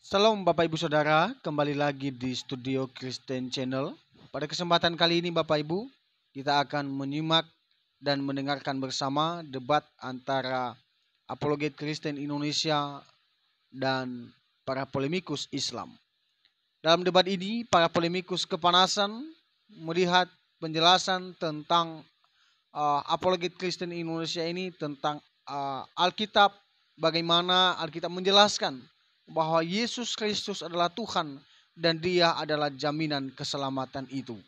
Salam Bapak Ibu Saudara, kembali lagi di Studio Kristen Channel. Pada kesempatan kali ini Bapak Ibu, kita akan menyimak dan mendengarkan bersama debat antara apologet Kristen Indonesia dan para polemikus Islam. Dalam debat ini, para polemikus kepanasan melihat penjelasan tentang apologet Kristen Indonesia ini tentang Alkitab, bagaimana Alkitab menjelaskan bahwa Yesus Kristus adalah Tuhan dan Dia adalah jaminan keselamatan itu.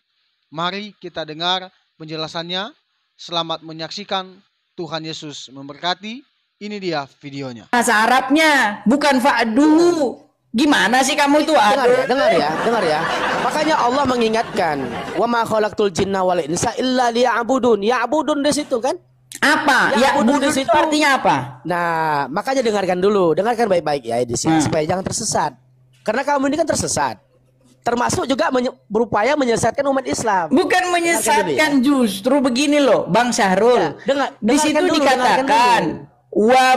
Mari kita dengar penjelasannya. Selamat menyaksikan. Tuhan Yesus memberkati. Ini dia videonya. Bahasa Arabnya bukan fa'du. Gimana sih kamu itu? Dengar ya. Makanya Allah mengingatkan, "Wa ma khalaqtul jinna wal insa illa liya'budun." Ya'budun di situ kan? Apa? Ya'budun di situ artinya apa? Nah, makanya dengarkan baik-baik ya di sini supaya jangan tersesat. Karena kamu ini kan tersesat. Termasuk juga berupaya menyesatkan umat Islam. Bukan menyesatkan, justru begini loh, Bang Syahrul. Ya, di situ dikatakan wa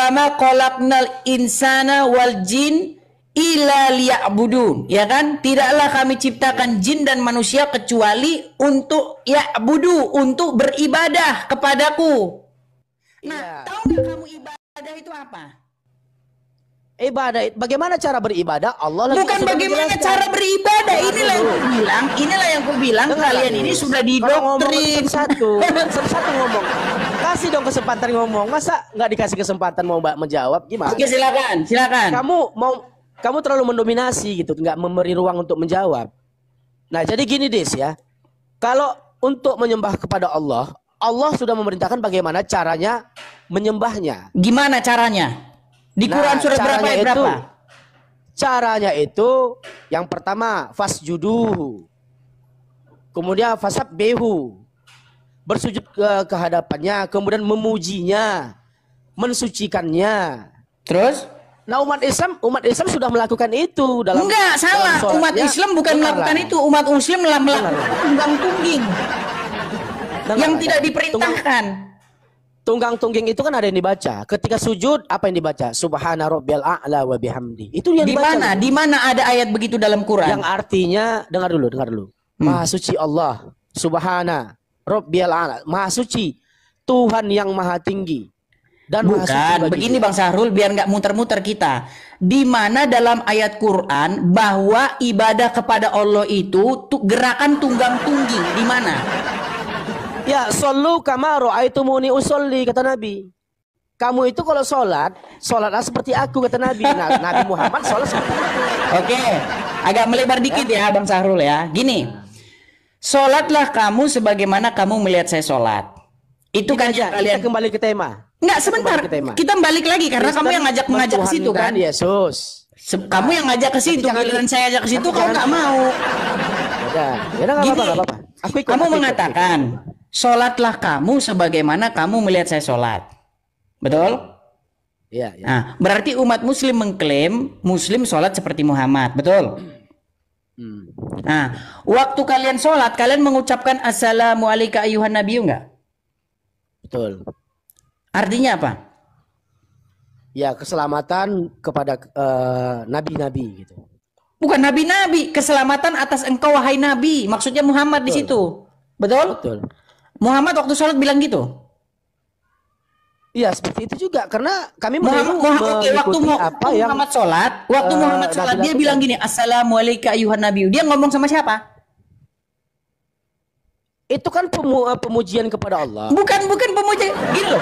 ma khalaqnal insana wal jin illa liya'budun, ya kan? Tidaklah kami ciptakan jin dan manusia kecuali untuk ya'budu, untuk beribadah kepadaku. Nah, tahu nggak kamu ibadah itu apa? Ibadah, bagaimana cara beribadah? Allah lagi bukan bagaimana cara beribadah. Inilah yang ku bilang kalian ini sudah didoktrin. Satu ngomong. Kasih dong kesempatan ngomong. Masa nggak dikasih kesempatan mau menjawab? Gimana? Oke, silakan. Kamu terlalu mendominasi gitu, nggak memberi ruang untuk menjawab. Nah, jadi gini Des ya. Kalau untuk menyembah kepada Allah, Allah sudah memerintahkan bagaimana caranya menyembahnya. Gimana caranya? Di Quran surat berapa ayat berapa? Caranya itu yang pertama fasjuduhu. Kemudian fasabbihu. Bersujud ke hadapannya, kemudian memujinya, mensucikannya. Terus? Nah, umat Islam sudah melakukan itu dalam. Enggak, salah. Umat Islam bukan melakukan itu. Umat Muslim melakukan tunggang-tungging yang tidak diperintahkan. Tunggang-tungging itu kan ada yang dibaca. Ketika sujud apa yang dibaca? Subhana rabbiyal a'la wa bihamdi. Itu yang dibaca. Di mana ada ayat begitu dalam Quran? Yang artinya dengar dulu. Maha suci Allah, Subhana rabbiyal a'la. Maha suci Tuhan yang maha tinggi. Dan bukan begini Bang Syahrul, biar nggak muter-muter kita. Di mana dalam ayat Quran bahwa ibadah kepada Allah itu gerakan tunggang-tungging? Di mana? Ya, sallu kama ra'aitumuni usolli, kata Nabi. Kamu itu kalau sholatlah seperti aku, kata Nabi. Nah, Nabi Muhammad sholat seperti aku. Oke, agak melebar dikit ya Bang Syahrul ya. Gini, sholatlah kamu sebagaimana kamu melihat saya sholat. Itu kan kalian. Kita kembali ke tema. Enggak, sebentar. Kita balik lagi karena kamu yang mengajak ke situ kan. Yesus. Kamu yang ngajak ke situ, giliran saya ajak ke situ kau nggak mau. Ya udah enggak apa-apa. Kamu mengatakan, sholatlah kamu sebagaimana kamu melihat saya sholat. Betul? Iya. Nah, berarti umat Muslim mengklaim Muslim sholat seperti Muhammad, betul? Nah, waktu kalian sholat, kalian mengucapkan assalamualaikum ayuhan nabiyyu enggak? Betul. Artinya apa? Ya, keselamatan kepada nabi-nabi gitu. Bukan nabi-nabi, keselamatan atas engkau wahai nabi. Maksudnya Muhammad. Betul. Di situ. Betul? Betul. Muhammad waktu sholat bilang gitu. Iya, seperti itu juga karena kami waktu Muhammad sholat, dia bilang gini, assalamualaikum ayuhan nabiyyu. Dia ngomong sama siapa? Itu kan pemujian kepada Allah. Bukan pemujian. Gini loh.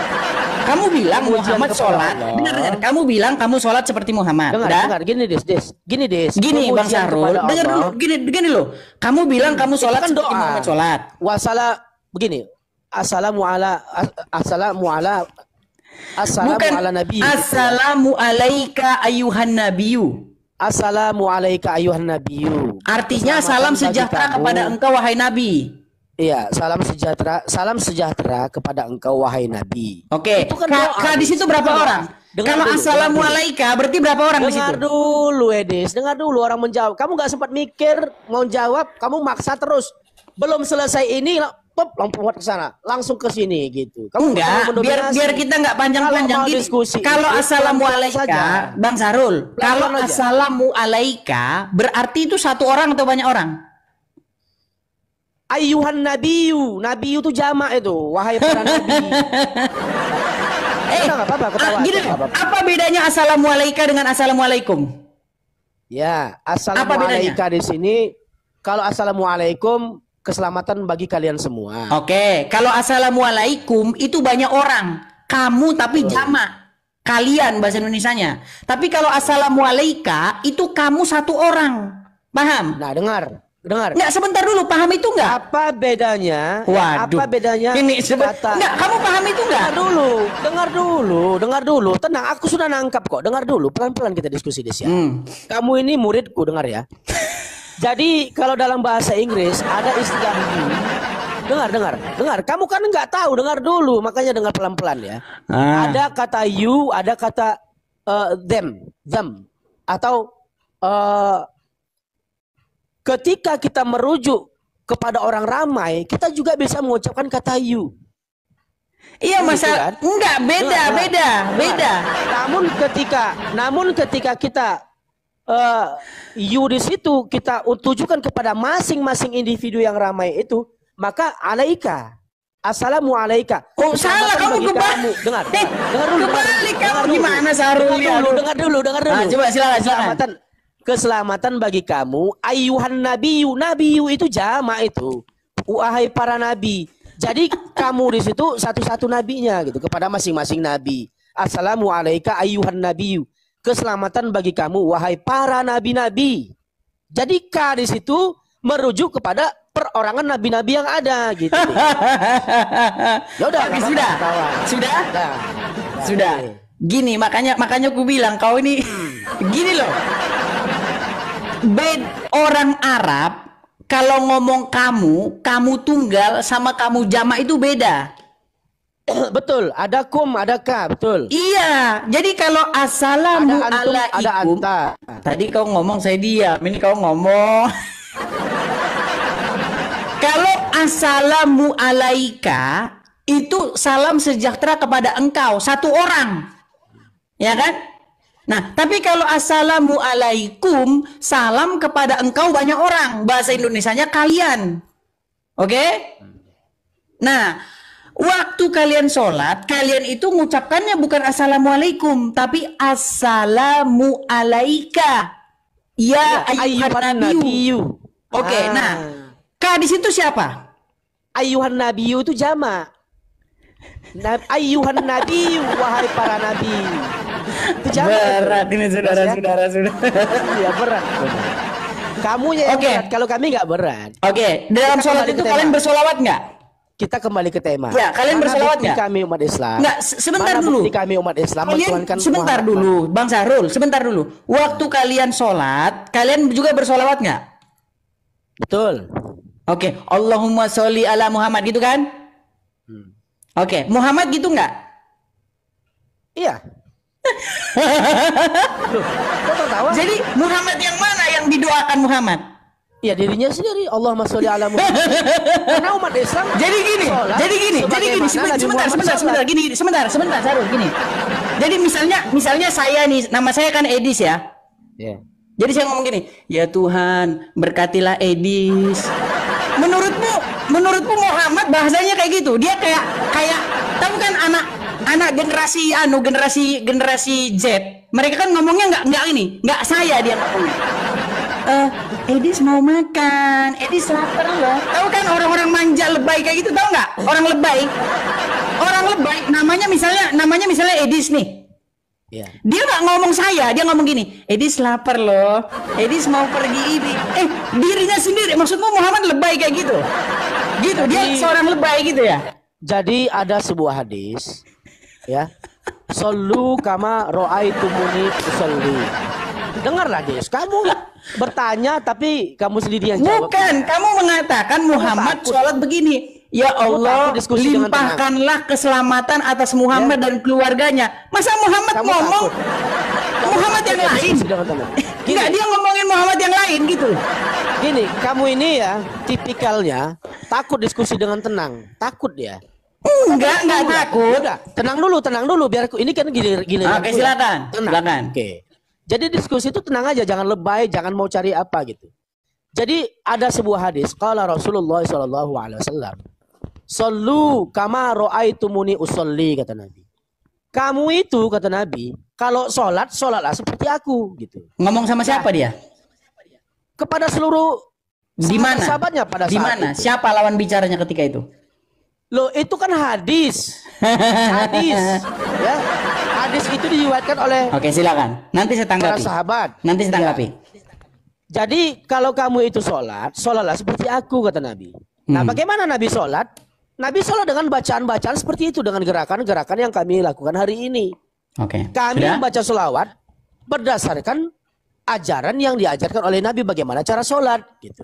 Kamu bilang Muhammad sholat. Dengar. Kamu bilang kamu sholat seperti Muhammad. Dengar. Gini Des. Gini Bang Syahrul. Dengar dulu. Gini loh. Kamu bilang kamu sholat kan seperti Muhammad sholat. Begini. Assalamu ala nabi. Assalamu alaika ayuhan nabiyyu. Assalamu alaika ayuhan nabiyyu. Artinya salam sejahtera kepada engkau wahai nabi. Iya, salam sejahtera kepada engkau wahai nabi. Oke. Itu kan di situ berapa orang? Kalau assalamualaikum berarti berapa orang di situ? Dengar dulu Edis, dengar dulu orang menjawab. Kamu nggak sempat mikir mau jawab, kamu maksa terus. Belum selesai ini top lampu muat ke sana, langsung ke sini gitu. Kamu Enggak, biar kita nggak panjang-panjang Kalau mau gini. diskusi Kalau itu assalamualaikum, saja. Bang Sarul, kalau Pelan-pelan aja. assalamualaikum berarti itu satu orang atau banyak orang? Ayuhan nabiyu, nabiyu itu jamak itu, wahai para nabi. Udah, nggak apa-apa, ketawa Gini, aja, nggak apa-apa. apa bedanya assalamualaikum dengan assalamualaikum? Ya, assalamualaikum di sini. Kalau assalamualaikum, keselamatan bagi kalian semua. Oke, kalau assalamualaikum itu banyak orang, kamu tapi jamak, kalian bahasa Indonesianya. Tapi kalau assalamualaikum itu kamu satu orang, paham? Nah, dengar. Nggak, sebentar dulu, paham itu nggak? Apa bedanya? Waduh. Apa bedanya? Ini kata. Nggak, kamu paham itu nggak? Dengar dulu. Tenang, aku sudah nangkap kok. Dengar dulu, pelan-pelan kita diskusi di sini. Kamu ini muridku, dengar ya. Jadi kalau dalam bahasa Inggris ada istilah you. Dengar. Kamu kan nggak tahu, dengar dulu. Makanya dengar pelan-pelan ya. Ada kata you, ada kata them, atau ketika kita merujuk kepada orang ramai, kita juga bisa mengucapkan kata you. Iya, Kan? masalah enggak beda. Namun ketika kita you di situ kita tujukan kepada masing-masing individu yang ramai itu, maka alaika, assalamualaikum. Oh, salah kamu kebalik. Dengar dulu. Kebalik kamu gimana Sarul? Dengar dulu. Coba silakan. Keselamatan bagi kamu, ayuhan nabiyu itu jamak itu, wahai para nabi. Jadi kamu di situ satu-satu nabinya gitu kepada masing-masing nabi. Assalamualaikum ayuhan nabiyu. Keselamatan bagi kamu wahai para nabi-nabi. Jadi K di situ merujuk kepada perorangan nabi-nabi yang ada gitu. Ya udah, sudah. Gini, makanya aku bilang kau ini gini loh. Orang Arab kalau ngomong kamu tunggal sama kamu jamak itu beda. Betul, ada kum, ada ka, betul. Iya, jadi kalau assalamualaikum, ada anta. Tadi kau ngomong saya diam, ini kau ngomong. Kalau assalamualaikum itu salam sejahtera kepada engkau, satu orang, ya kan? Nah, tapi kalau assalamualaikum salam kepada engkau banyak orang, bahasa Indonesianya kalian, oke? Nah, waktu kalian sholat, kalian itu mengucapkannya bukan assalamualaikum, tapi assalamualaika. Ya ayyuhan nabiyyu. Oke, nah, K di situ siapa? Ayyuhan nabiyyu itu jamak. Ayyuhan nabiyyu, wahai para nabi. Itu jamak. Berat ini saudara. Iya, berat. Kamunya yang berat, kalau kami nggak berat. Oke, dalam sholat itu kalian bersolawat nggak? Kita kembali ke tema. Ya, kalian bersolawat nggak? Kami umat Islam. Nggak, sebentar dulu. Kami umat Islam Kalian sebentar dulu, Bang Sarul, sebentar dulu. Waktu kalian sholat, kalian juga bersolawat nggak? Betul. Oke, Allahumma sholli ala Muhammad gitu kan? Oke, Muhammad gitu nggak? Iya. Kok tertawa? Jadi Muhammad yang mana yang didoakan Muhammad? Ya dirinya sendiri. Allahumma sholli ala Muhammad. Karena umat Islam. Jadi gini. Sebentar, Sarul, gini. Jadi misalnya saya nih, nama saya kan Edis ya. Yeah. Jadi saya ngomong gini, ya Tuhan berkatilah Edis. Menurutmu Muhammad bahasanya kayak gitu? Dia kayak tahu kan anak generasi Z. Mereka kan ngomongnya nggak saya dia ngomongnya. Edis mau makan, Edis lapar loh. Tahu kan orang-orang manja lebay kayak gitu, tahu nggak? Orang lebay namanya misalnya Edis nih. Yeah. Dia nggak ngomong saya, dia ngomong gini, Edis lapar loh, Edis mau pergi ini. Dirinya sendiri, maksudmu Muhammad lebay kayak gitu? Gitu, dia seorang lebay gitu ya? Jadi ada sebuah hadis, ya, Sallu kama ro'aitumuni usolli. Dengarlah Des, kamu bertanya tapi kamu sendiri yang jawab. Bukan, kamu mengatakan Muhammad sholat begini. Ya Allah, limpahkanlah keselamatan atas Muhammad dan keluarganya. Masa Muhammad ngomong Muhammad yang lain? Enggak, dia ngomongin Muhammad yang lain gitu. Gini, kamu ini ya tipikalnya takut diskusi dengan tenang. Takut dia. Enggak takut. Udah, tenang dulu biar aku ini kan giliran. Oke, silakan. Silakan. Oke. Jadi diskusi itu tenang aja, jangan lebay, jangan mau cari apa gitu. Jadi ada sebuah hadis, qala Rasulullah sallallahu alaihi wasallam, "Shallu kama ra'aitumuni usolli," kata Nabi. Kamu itu kata Nabi, kalau sholatlah seperti aku gitu. Ngomong sama siapa dia? Kepada seluruh Di mana? sahabatnya pada Di saat mana? itu. Siapa lawan bicaranya ketika itu? Loh, itu kan hadis. Hadis. Ya. Hadis itu diriwayatkan oleh Oke, silakan. Nanti saya para tanggapi. sahabat. Nanti saya tanggapi. Jadi kalau kamu itu sholatlah seperti aku kata Nabi. Nah, bagaimana Nabi sholat? Nabi sholat dengan bacaan-bacaan seperti itu, dengan gerakan-gerakan yang kami lakukan hari ini. Oke. Kami Sudah? membaca sholawat berdasarkan ajaran yang diajarkan oleh Nabi bagaimana cara sholat gitu.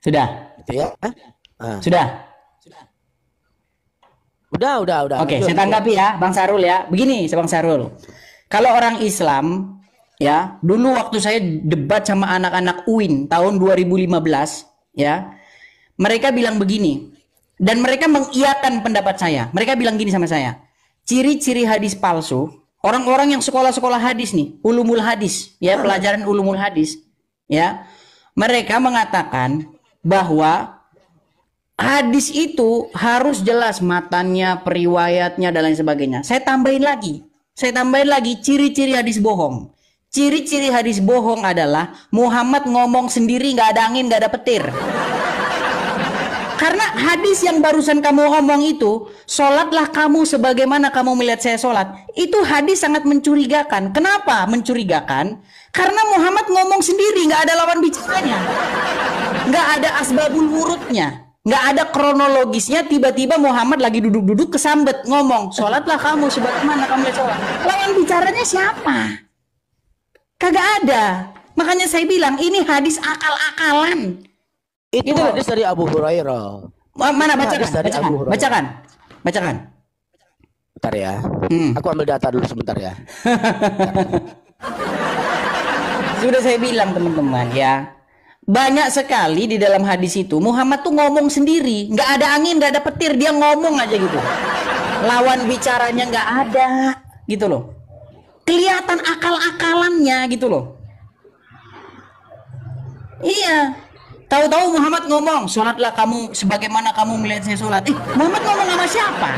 Sudah. Gitu ya. Ah. Sudah. Udah. Oke, Lanjut. saya tanggapi ya, Bang Sarul ya. Begini, Bang Sarul. Kalau orang Islam ya, dulu waktu saya debat sama anak-anak UIN tahun 2015 ya, mereka bilang begini, dan mereka mengiyakan pendapat saya. Mereka bilang gini sama saya, ciri-ciri hadis palsu, orang-orang yang sekolah-sekolah hadis nih, ulumul hadis ya, pelajaran ulumul hadis ya, mereka mengatakan bahwa hadis itu harus jelas matanya, periwayatnya dan lain sebagainya. Saya tambahin lagi ciri-ciri hadis bohong. Ciri-ciri hadis bohong adalah Muhammad ngomong sendiri, nggak ada angin, nggak ada petir. Karena hadis yang barusan kamu ngomong itu, sholatlah kamu sebagaimana kamu melihat saya sholat, itu hadis sangat mencurigakan. Kenapa mencurigakan? Karena Muhammad ngomong sendiri, nggak ada lawan bicaranya, nggak ada asbabul wurudnya, nggak ada kronologisnya. Tiba-tiba Muhammad lagi duduk-duduk kesambet ngomong, sholatlah kamu sebagaimana kamu lihat sholat. Lawan bicaranya siapa? Kagak ada. Makanya saya bilang ini hadis akal-akalan. Itu Gitu. hadis dari Abu Hurairah. Mana Hadis dari Abu Hurairah. bacakan. Bentar ya. Aku ambil data dulu sebentar ya. Sudah saya bilang teman-teman ya, banyak sekali di dalam hadis itu Muhammad tuh ngomong sendiri, nggak ada angin, nggak ada petir, dia ngomong aja gitu. Lawan bicaranya nggak ada, gitu loh. Kelihatan akal-akalannya gitu loh. Iya. Tahu-tahu Muhammad ngomong, sholatlah kamu sebagaimana kamu melihat saya sholat. Muhammad ngomong sama siapa?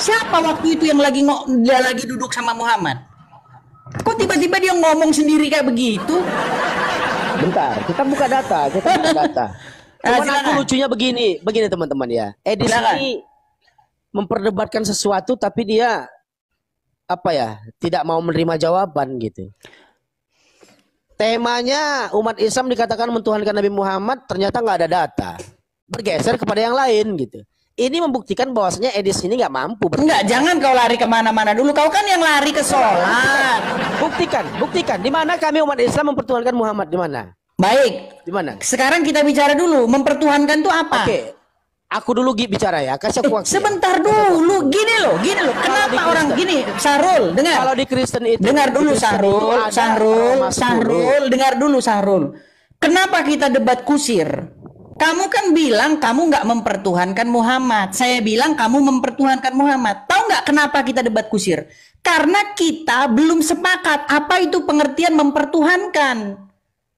Siapa waktu itu yang dia lagi duduk sama Muhammad? Kok tiba-tiba dia ngomong sendiri kayak begitu? Bentar, kita buka data. Cuman aku lucunya begini teman-teman ya. Edis ini memperdebatkan sesuatu tapi dia tidak mau menerima jawaban gitu. Temanya umat Islam dikatakan mentuhankan Nabi Muhammad, ternyata nggak ada data, bergeser kepada yang lain gitu. Ini membuktikan bahwasanya Edis ini nggak mampu. Enggak, jangan kau lari kemana-mana dulu. Kau kan yang lari ke sholat. Buktikan. Di mana kami umat Islam mempertuhankan Muhammad? Di mana? Baik. Di mana? Sekarang kita bicara dulu. Mempertuhankan itu apa? Oke. Aku dulu bicara ya. Kasih aku waktu. Sebentar dulu. Gini loh. Kenapa orang gini? Sarul, dengar. Kalau di Kristen itu. Dengar dulu Sarul. Dengar dulu Sarul. Kenapa kita debat kusir? Kamu kan bilang kamu nggak mempertuhankan Muhammad. Saya bilang kamu mempertuhankan Muhammad. Tahu nggak kenapa kita debat kusir? Karena kita belum sepakat apa itu pengertian mempertuhankan.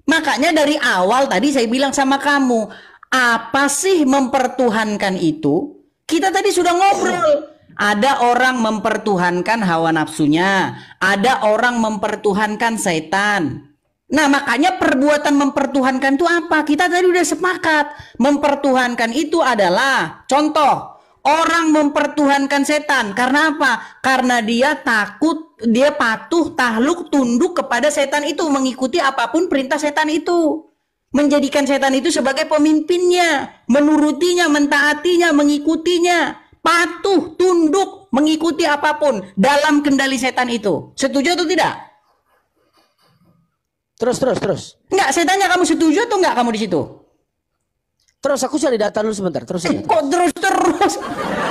Makanya dari awal tadi saya bilang sama kamu, apa sih mempertuhankan itu? Kita tadi sudah ngobrol. Ada orang mempertuhankan hawa nafsunya, ada orang mempertuhankan setan. Nah, makanya perbuatan mempertuhankan itu apa? Kita tadi udah sepakat. Mempertuhankan itu adalah contoh, orang mempertuhankan setan. Karena apa? Karena dia takut, dia patuh, takluk, tunduk kepada setan itu, mengikuti apapun perintah setan itu. Menjadikan setan itu sebagai pemimpinnya, menurutinya, mentaatinya, mengikutinya, patuh, tunduk, mengikuti apapun dalam kendali setan itu. Setuju atau tidak? Terus. Enggak, saya tanya kamu setuju atau enggak kamu di situ? Terus aku cari data dulu sebentar. Terus. Kok terus?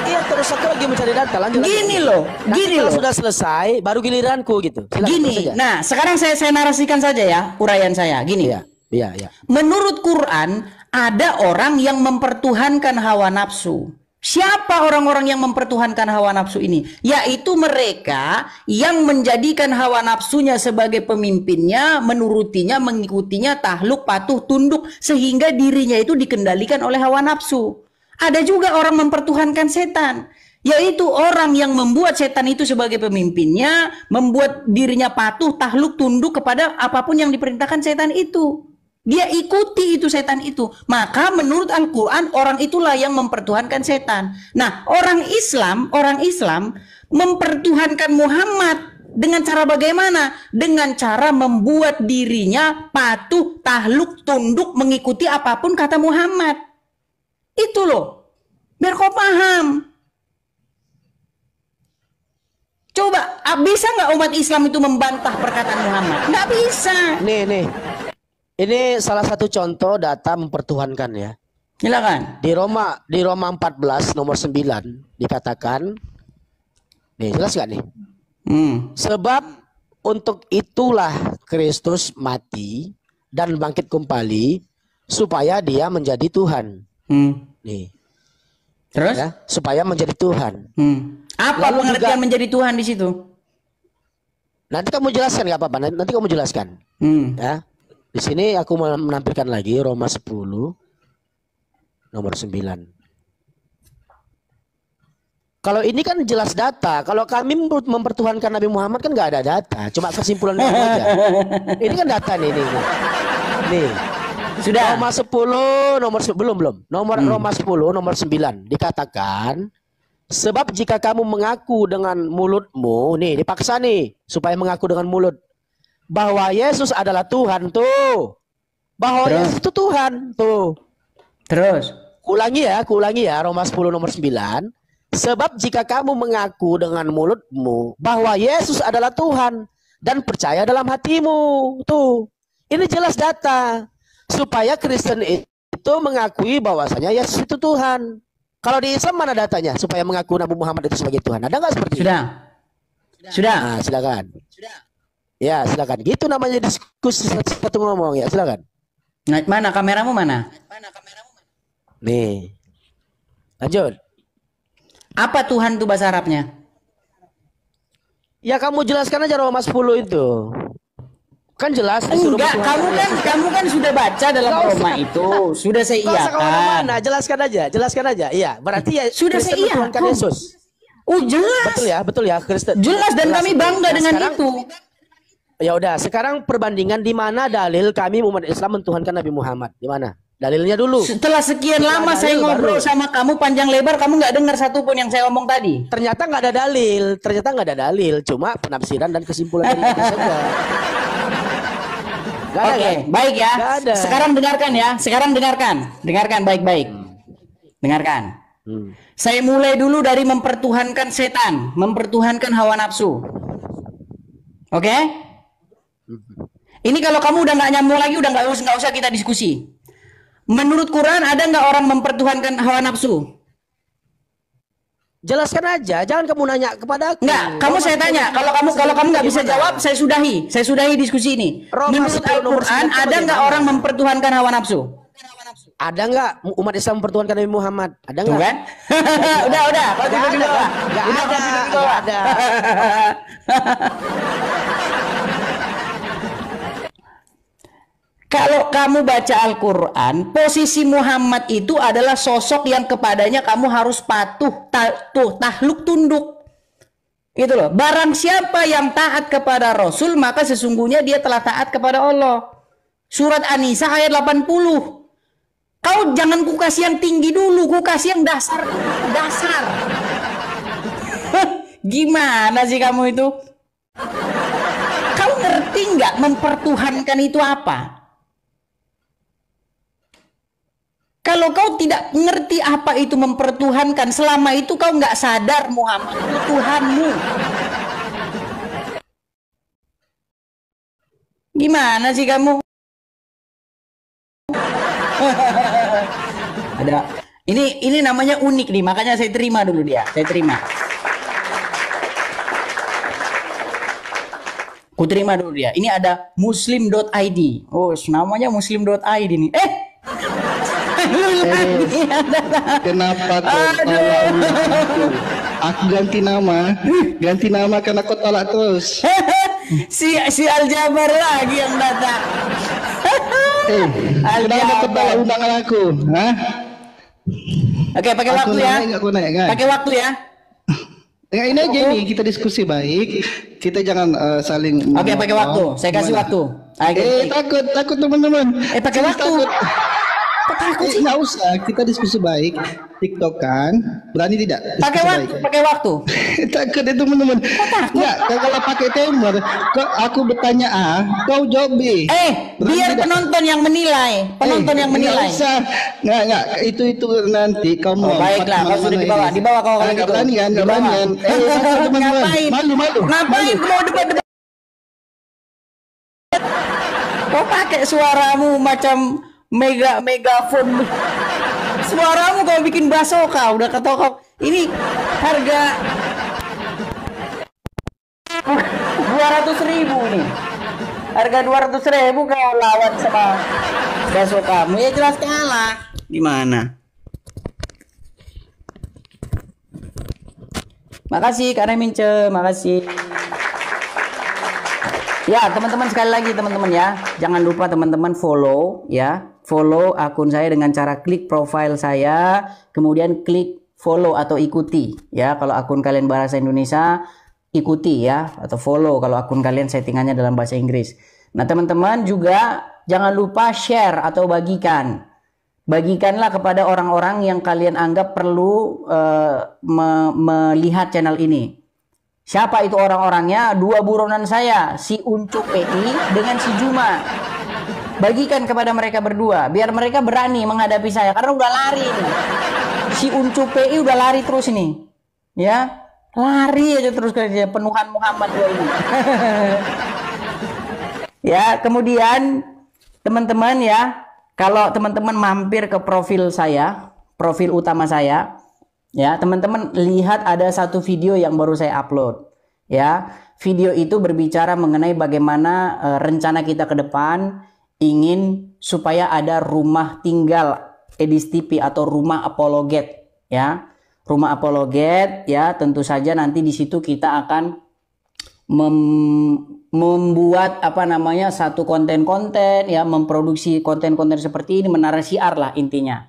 Iya, terus aku lagi mencari data. Lanjut. Gini loh. Kalau sudah selesai, baru giliranku gitu. Silakan, gini. Nah, sekarang saya narasikan saja ya uraian saya. Gini ya. Iya, iya. Menurut Quran, ada orang yang mempertuhankan hawa nafsu. Siapa orang-orang yang mempertuhankan hawa nafsu ini? Yaitu mereka yang menjadikan hawa nafsunya sebagai pemimpinnya, menurutinya, mengikutinya, tahluk, patuh, tunduk, sehingga dirinya itu dikendalikan oleh hawa nafsu. Ada juga orang mempertuhankan setan, yaitu orang yang membuat setan itu sebagai pemimpinnya, membuat dirinya patuh, tahluk, tunduk kepada apapun yang diperintahkan setan itu. Dia ikuti itu setan itu. Maka menurut Al-Quran, orang itulah yang mempertuhankan setan. Nah, orang Islam mempertuhankan Muhammad dengan cara bagaimana? Dengan cara membuat dirinya patuh, tahluk, tunduk, mengikuti apapun kata Muhammad. Itu loh. Biar kau paham. Coba, bisa nggak umat Islam itu membantah perkataan Muhammad? Nggak bisa. Nih. Ini salah satu contoh data mempertuhankan ya. Silakan. Di Roma 14 nomor 9 dikatakan, nih jelas gak nih? Sebab untuk itulah Kristus mati dan bangkit kembali supaya dia menjadi Tuhan. Nih. Terus? Ya, supaya menjadi Tuhan. Apa Lalu pengertian juga, menjadi Tuhan di situ? nanti kamu jelaskan nggak apa-apa. Nanti kamu jelaskan. Ya. Di sini aku menampilkan lagi Roma 10 nomor 9. Kalau ini kan jelas data. Kalau kami mempertuhankan Nabi Muhammad kan nggak ada data, cuma kesimpulan aja. Ini kan data nih. Nih. Sudah. Roma 10 nomor belum. Roma 10 nomor 9 dikatakan, sebab jika kamu mengaku dengan mulutmu, nih dipaksa nih supaya mengaku dengan mulut bahwa Yesus adalah Tuhan tuh. Bahwa Terus? Yesus itu Tuhan tuh. Terus. Kulangi ya Roma 10 nomor 9. Sebab jika kamu mengaku dengan mulutmu bahwa Yesus adalah Tuhan dan percaya dalam hatimu tuh. Ini jelas data. Supaya Kristen itu mengakui bahwasanya Yesus itu Tuhan. Kalau di Islam mana datanya supaya mengaku Nabi Muhammad itu sebagai Tuhan? Ada nggak seperti itu? Sudah. Nah, silakan. Ya, silakan. Gitu namanya diskusi satu ngomong ya, silakan. Nah, mana kameramu mana? Nih. Lanjut. Apa Tuhan itu bahasa Arabnya? Ya kamu jelaskan aja Roma 10 itu. Kan jelas disuruh Enggak, bertuhan. kamu kan sudah baca dalam Nggak usah. Roma itu. Sudah saya Nggak usah iakan. kemana-mana, jelaskan aja. Iya, berarti ya Sudah Kristen saya mempertuhankan iakan. Yesus. Oh, jelas. Betul ya Kristen. Jelas dan kami bangga Nah, dengan sekarang- itu. Ya udah, sekarang perbandingan di mana dalil kami umat Islam mentuhankan Nabi Muhammad? Di mana? Dalilnya dulu. Setelah sekian Setelah lama saya dalil ngobrol baru. sama kamu panjang lebar, kamu nggak dengar satupun yang saya omong tadi. Ternyata nggak ada dalil, cuma penafsiran dan kesimpulan dari itu saja. Nggak ada, Oke, kan? baik ya. Nggak ada. Sekarang dengarkan ya. Dengarkan baik-baik. Dengarkan. Saya mulai dulu dari mempertuhankan setan, mempertuhankan hawa nafsu. Oke? Ini kalau kamu udah nggak nyambung lagi, udah nggak usah kita diskusi. Menurut Quran ada nggak orang mempertuhankan hawa nafsu? Jelaskan aja, jangan kamu nanya kepada aku. Enggak, kamu saya tanya. Kalau kamu nggak bisa jawab, saya sudahi diskusi ini. Roma Menurut 10 nomor Al-Quran 9 ada nggak orang mempertuhankan hawa nafsu? Ada nggak umat Islam mempertuhankan Nabi Muhammad? Ada Tuh nggak? kan? udah. Kau Nggak tidur di ada, bawah. nggak Udah, ada, kau tidur di nggak bawah. ada. Kalau kamu baca Al-Quran, posisi Muhammad itu adalah sosok yang kepadanya kamu harus patuh, tahluk, tunduk. Gitu loh. Barang siapa yang taat kepada Rasul, maka sesungguhnya dia telah taat kepada Allah. Surat An-Nisa ayat 80. Kau jangan ku kasih yang tinggi dulu, ku kasih yang dasar. Gimana sih kamu itu? Kau ngerti nggak mempertuhankan itu apa? Kalau kau tidak ngerti apa itu mempertuhankan, selama itu kau nggak sadar Muhammad itu Tuhanmu. Gimana sih kamu? Ada. Ini namanya unik nih, makanya saya terima dulu dia. Saya terima. Ku terima dulu dia. Ini ada muslim.id. Oh, namanya muslim.id nih. Kenapa kau tolak undang-undangku? Aku ganti nama karena kau tolak terus. si Aljabar lagi yang datang. Kenapa kau tolak undangan aku? Hah? Oke, pakai waktu ya. Pakai waktu ya. Ini aja nih, kita diskusi baik. Kita jangan saling. Oke, pakai waktu. Saya kasih waktu. Takut teman-teman. Pakai waktu. Nggak usah, kita diskusi baik. TikTok kan, berani tidak? Pakai waktu. Takut itu teman-teman. Nggak, kalau pakai timer, aku bertanya A, kau jawab B. Biar penonton yang menilai. Nggak usah. Nggak. Itu nanti kau mau. Baiklah, kau sudah dibawa kau. Nggak berani kan? Ngapain? Malu. Ngapain mau debat-debat? Kau pakai suaramu macam megafon. Suaramu kau bikin basoka, udah kata kau. Ini harga 200.000 nih. Harga 200.000 kau lawan sama basokamu, ya jelas kalah. Gimana? Makasih Kak Remince, makasih. Ya teman-teman, sekali lagi teman-teman ya, jangan lupa teman-teman follow ya. Follow akun saya dengan cara klik profile saya, kemudian klik follow atau ikuti ya. Kalau akun kalian bahasa Indonesia, ikuti ya, atau follow kalau akun kalian settingannya dalam bahasa Inggris. Nah teman-teman juga jangan lupa share atau bagikan. Bagikanlah kepada orang-orang yang kalian anggap perlu melihat channel ini. Siapa itu orang-orangnya? Dua buronan saya, si Uncu PI dengan si Juma. Bagikan kepada mereka berdua, biar mereka berani menghadapi saya, karena udah lari nih. Si Uncu PI udah lari terus ini, ya, lari aja terus kerja penuhan Muhammad dua ini. Ya, kemudian teman-teman ya, kalau teman-teman mampir ke profil saya, profil utama saya, ya, teman-teman lihat ada satu video yang baru saya upload, ya. Video itu berbicara mengenai bagaimana rencana kita ke depan. Ingin supaya ada rumah tinggal Edis TV atau rumah apologet ya. Rumah apologet ya, tentu saja nanti di situ kita akan membuat apa namanya satu konten-konten ya, memproduksi konten-konten seperti ini, menara syiar lah intinya.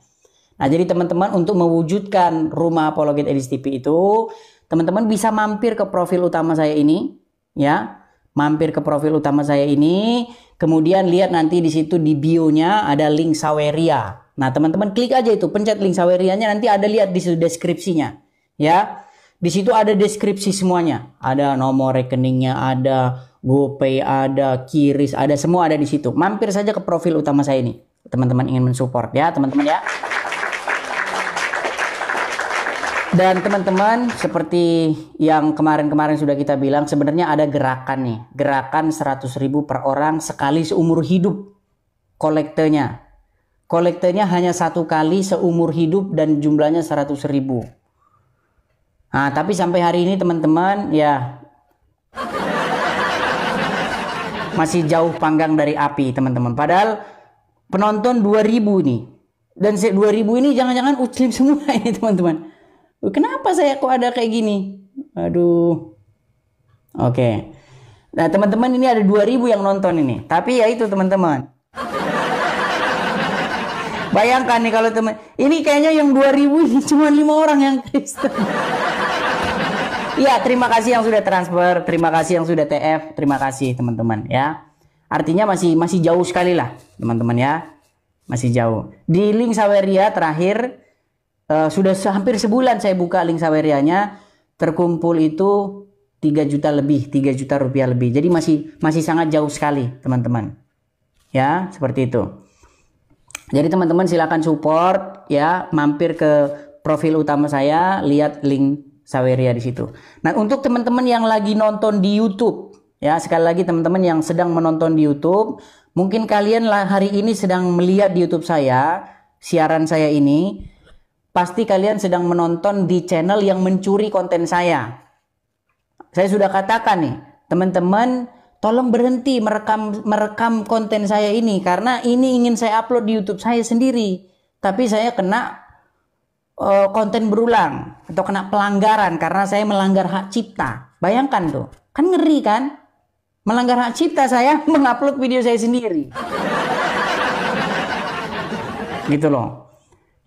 Nah, jadi teman-teman untuk mewujudkan rumah apologet Edis TV itu, teman-teman bisa mampir ke profil utama saya ini ya. Mampir ke profil utama saya ini, kemudian lihat nanti di situ di bio-nya ada link Saweria. Nah, teman-teman klik aja itu, pencet link Sawerianya, nanti ada lihat di situ deskripsinya. Ya. Di situ ada deskripsi semuanya. Ada nomor rekeningnya, ada GoPay, ada Kiris, ada semua ada di situ. Mampir saja ke profil utama saya ini. Teman-teman ingin mensupport ya, teman-teman ya. Dan teman-teman, seperti yang kemarin-kemarin sudah kita bilang, sebenarnya ada gerakan nih. Gerakan 100.000 per orang sekali seumur hidup kolektornya. Kolektornya hanya satu kali seumur hidup dan jumlahnya 100.000. Nah, tapi sampai hari ini teman-teman ya masih jauh panggang dari api teman-teman. Padahal penonton 2.000 nih. Dan 2.000 ini jangan-jangan muslim semua ini teman-teman. Kenapa saya kok ada kayak gini? Aduh. Oke. Nah, teman-teman ini ada 2.000 yang nonton ini. Tapi ya itu teman-teman. Bayangkan nih kalau teman. Ini kayaknya yang 2.000 ini cuma 5 orang yang Kristen. Iya, terima kasih yang sudah transfer, terima kasih yang sudah TF, terima kasih teman-teman ya. Artinya masih jauh sekali lah teman-teman ya. Masih jauh. Di link Saweria terakhir sudah hampir sebulan saya buka link Sawerianya, terkumpul itu 3 juta lebih, 3 juta rupiah lebih. Jadi masih sangat jauh sekali teman-teman. Ya, seperti itu. Jadi teman-teman silakan support ya, mampir ke profil utama saya, lihat link Saweria di situ. Nah, untuk teman-teman yang lagi nonton di YouTube, ya sekali lagi teman-teman yang sedang menonton di YouTube, mungkin kalian hari ini sedang melihat di YouTube saya, siaran saya ini. Pasti kalian sedang menonton di channel yang mencuri konten saya. Saya sudah katakan nih, teman-teman, tolong berhenti merekam konten saya ini karena ini ingin saya upload di YouTube saya sendiri, tapi saya kena konten berulang atau kena pelanggaran karena saya melanggar hak cipta. Bayangkan tuh, kan ngeri kan? Melanggar hak cipta saya mengupload video saya sendiri. Gitu loh.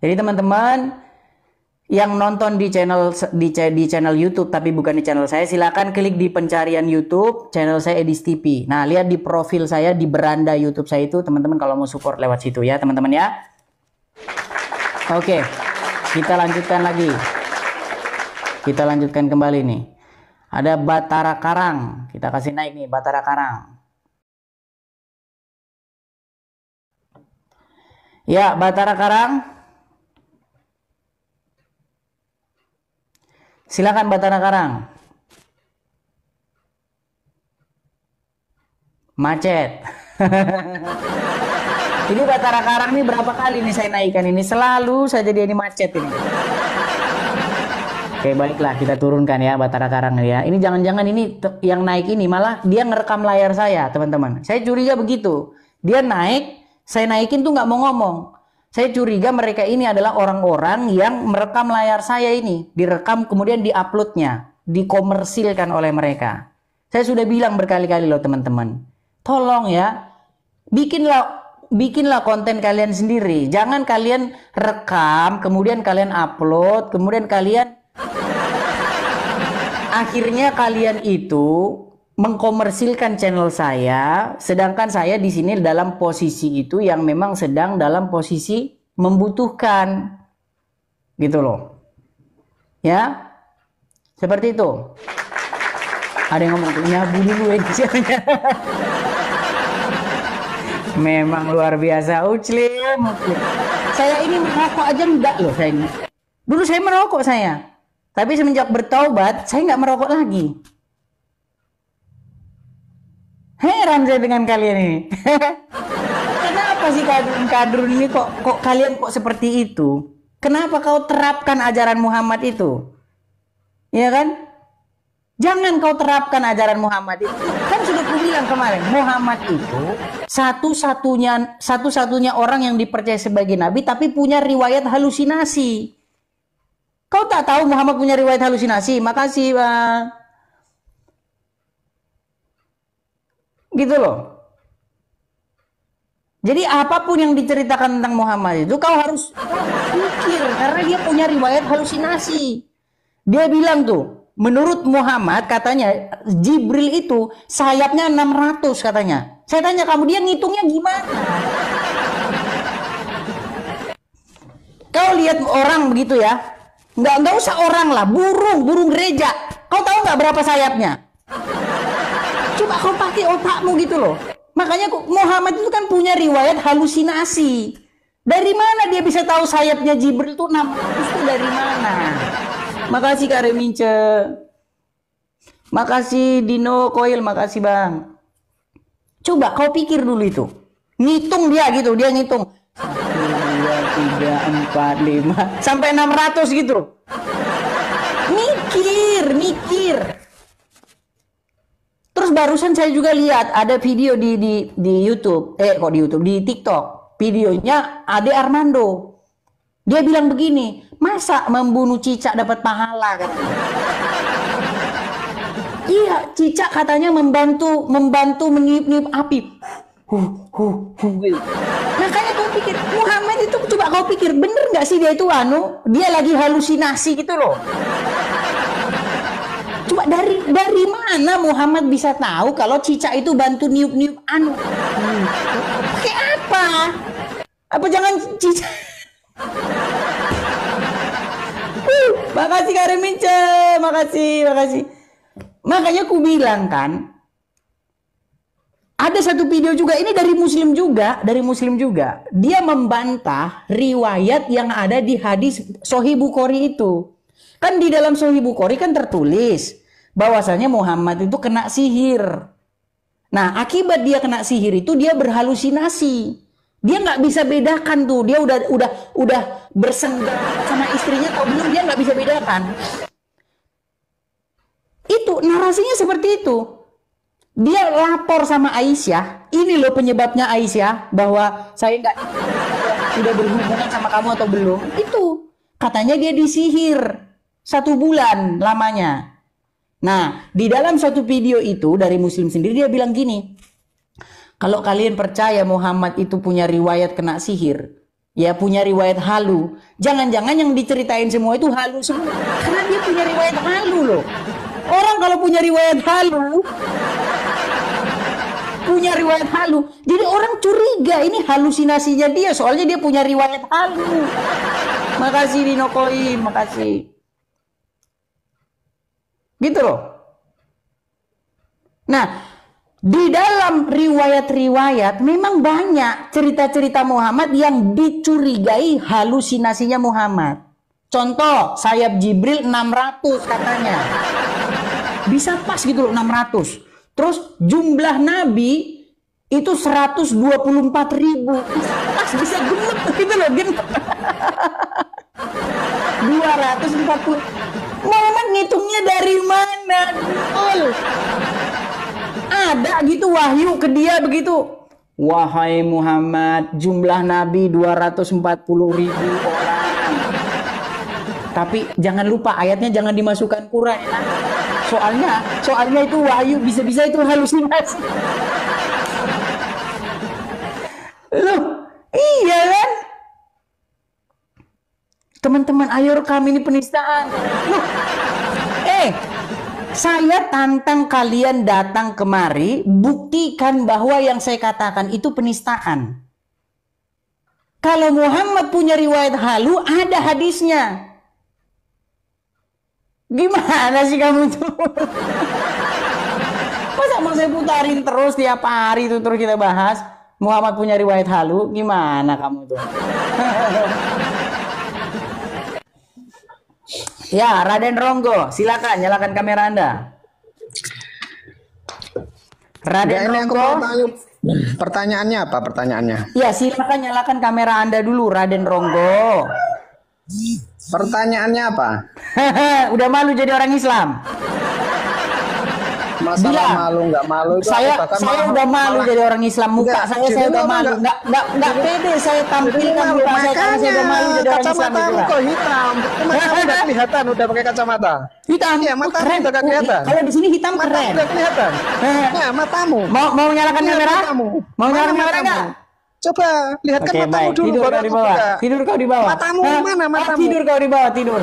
Jadi teman-teman yang nonton di channel YouTube tapi bukan di channel saya, silakan klik di pencarian YouTube channel saya Edis TV. Nah, lihat di profil saya di beranda YouTube saya itu, teman-teman kalau mau support lewat situ ya, teman-teman ya. Oke. Kita lanjutkan lagi. Kita lanjutkan kembali nih. Ada Batara Karang. Kita kasih naik nih Batara Karang. Ya, Batara Karang. Silakan Batara Karang. Macet. Ini Batara Karang ini berapa kali nih saya naikkan ini, selalu saja dia ini macet ini. Oke, baiklah kita turunkan ya Batara Karang ya. Ini jangan-jangan ini yang naik ini malah dia ngerekam layar saya, teman-teman. Saya curiga begitu. Dia naik, saya naikin tuh nggak mau ngomong. Saya curiga mereka ini adalah orang-orang yang merekam layar saya ini, direkam kemudian diuploadnya, dikomersilkan oleh mereka. Saya sudah bilang berkali-kali loh teman-teman, tolong ya, bikinlah konten kalian sendiri. Jangan kalian rekam, kemudian kalian upload, kemudian kalian akhirnya kalian itu mengkomersilkan channel saya, sedangkan saya di sini dalam posisi itu yang memang sedang dalam posisi membutuhkan, gitu loh. Ya, seperti itu. Ada yang ngomong nyabu dulu ya. Memang luar biasa, Uclim. Saya ini merokok aja enggak loh saya ini. Dulu saya merokok saya, tapi semenjak bertaubat saya nggak merokok lagi. Heran saya dengan kalian ini. Kenapa sih kadrun ini kok kalian kok seperti itu? Kenapa kau terapkan ajaran Muhammad itu? Ya kan? Jangan kau terapkan ajaran Muhammad itu. Kan sudah aku bilang kemarin, Muhammad itu satu-satunya orang yang dipercaya sebagai nabi tapi punya riwayat halusinasi. Kau tak tahu Muhammad punya riwayat halusinasi? Makasih, Bang. Gitu loh. Jadi apapun yang diceritakan tentang Muhammad itu kau harus pikir karena dia punya riwayat halusinasi. Dia bilang tuh, menurut Muhammad katanya Jibril itu sayapnya 600 katanya. Saya tanya kamu, dia ngitungnya gimana? Kau lihat orang begitu ya, nggak usah orang lah, burung gereja. Kau tahu nggak berapa sayapnya? Coba kau pakai otakmu gitu loh. Makanya Muhammad itu kan punya riwayat halusinasi. Dari mana dia bisa tahu sayapnya Jibril itu 600 itu dari mana? Makasih Kak Remince. Makasih Dino Koil, makasih Bang. Coba kau pikir dulu itu. Ngitung dia gitu, dia ngitung 1, 2, 3, 4, 5 sampai 600 gitu. Mikir. Terus barusan saya juga lihat ada video di YouTube, di TikTok. Videonya Ade Armando. Dia bilang begini, masa membunuh cicak dapat pahala kan? Iya, cicak katanya membantu meniup-niup api. Gitu. Makanya kau pikir Muhammad itu, coba kau pikir bener nggak sih dia itu dia lagi halusinasi gitu loh. Coba dari mana Muhammad bisa tahu kalau cicak itu bantu niup-niup pakai apa? Apa jangan cicak? Makasih Kak Remince, makasih. Makanya aku bilang kan, ada satu video juga, ini dari Muslim juga. Dia membantah riwayat yang ada di hadis Sahih Bukhari itu. Kan di dalam Sahih Bukhari kan tertulis bahwasanya Muhammad itu kena sihir. Nah, akibat dia kena sihir itu dia berhalusinasi. Dia nggak bisa bedakan tuh, dia udah bersenggang sama istrinya atau belum, dia nggak bisa bedakan. Itu narasinya seperti itu. Dia lapor sama Aisyah, ini loh penyebabnya Aisyah, bahwa saya nggak sudah berhubungan sama kamu atau belum. Itu katanya dia disihir 1 bulan lamanya. Nah, di dalam satu video itu dari Muslim sendiri dia bilang gini, kalau kalian percaya Muhammad itu punya riwayat kena sihir, ya punya riwayat halu, jangan-jangan yang diceritain semua itu halu semua, karena dia punya riwayat halu loh. Orang kalau punya riwayat halu, jadi orang curiga ini halusinasinya dia, soalnya dia punya riwayat halu. Makasih Dino Koin, makasih. Gitu loh. Nah, di dalam riwayat-riwayat memang banyak cerita-cerita Muhammad yang dicurigai halusinasinya Muhammad. Contoh, sayap Jibril 600 katanya. Bisa pas gitu loh 600. Terus jumlah nabi itu 124.000. Pas bisa genep gitu loh, genep. 240. Muhammad ngitungnya dari mana? Ada gitu wahyu ke dia begitu. Wahai Muhammad, jumlah nabi 240.000 orang. Tapi jangan lupa ayatnya jangan dimasukkan Quran. Soalnya itu wahyu, bisa-bisa itu halusinasi. Loh, iya kan? Teman-teman, ayo rekam ini penistaan. Loh, saya tantang kalian datang kemari, buktikan bahwa yang saya katakan itu penistaan. Kalau Muhammad punya riwayat halu, ada hadisnya. Gimana sih kamu tuh? Masa mau saya putarin terus tiap hari itu terus kita bahas Muhammad punya riwayat halu? Gimana kamu tuh? Ya, Raden Ronggo, silakan nyalakan kamera Anda. Raden Ronggo. Pertanyaannya apa pertanyaannya? Ya, silakan nyalakan kamera Anda dulu, Raden Ronggo. Pertanyaannya apa? Udah malu jadi orang Islam? Masalah malu nggak malu itu saya malah, udah malu jadi orang Islam. Muka enggak, saya udah malu. Nggak pede saya tampilkan muka saya karena saya udah malu jadi orang Islam. Kacamata kok hitam? Mata udah kelihatan udah pakai kacamata. Hitam. Iya, mata keren. udah kelihatan. Kalau di sini hitam Mata keren. udah kelihatan. Ya, matamu. Mau nyalakan Iya, kamera? matamu. Mau nyalakan Mana kamera matamu? enggak? Coba lihatkan Oke, matamu baik. dulu. Tidur baru kau di aku bawah. buka. Tidur kau di bawah. Matamu Hah? mana matamu? Tidur kau di bawah, tidur.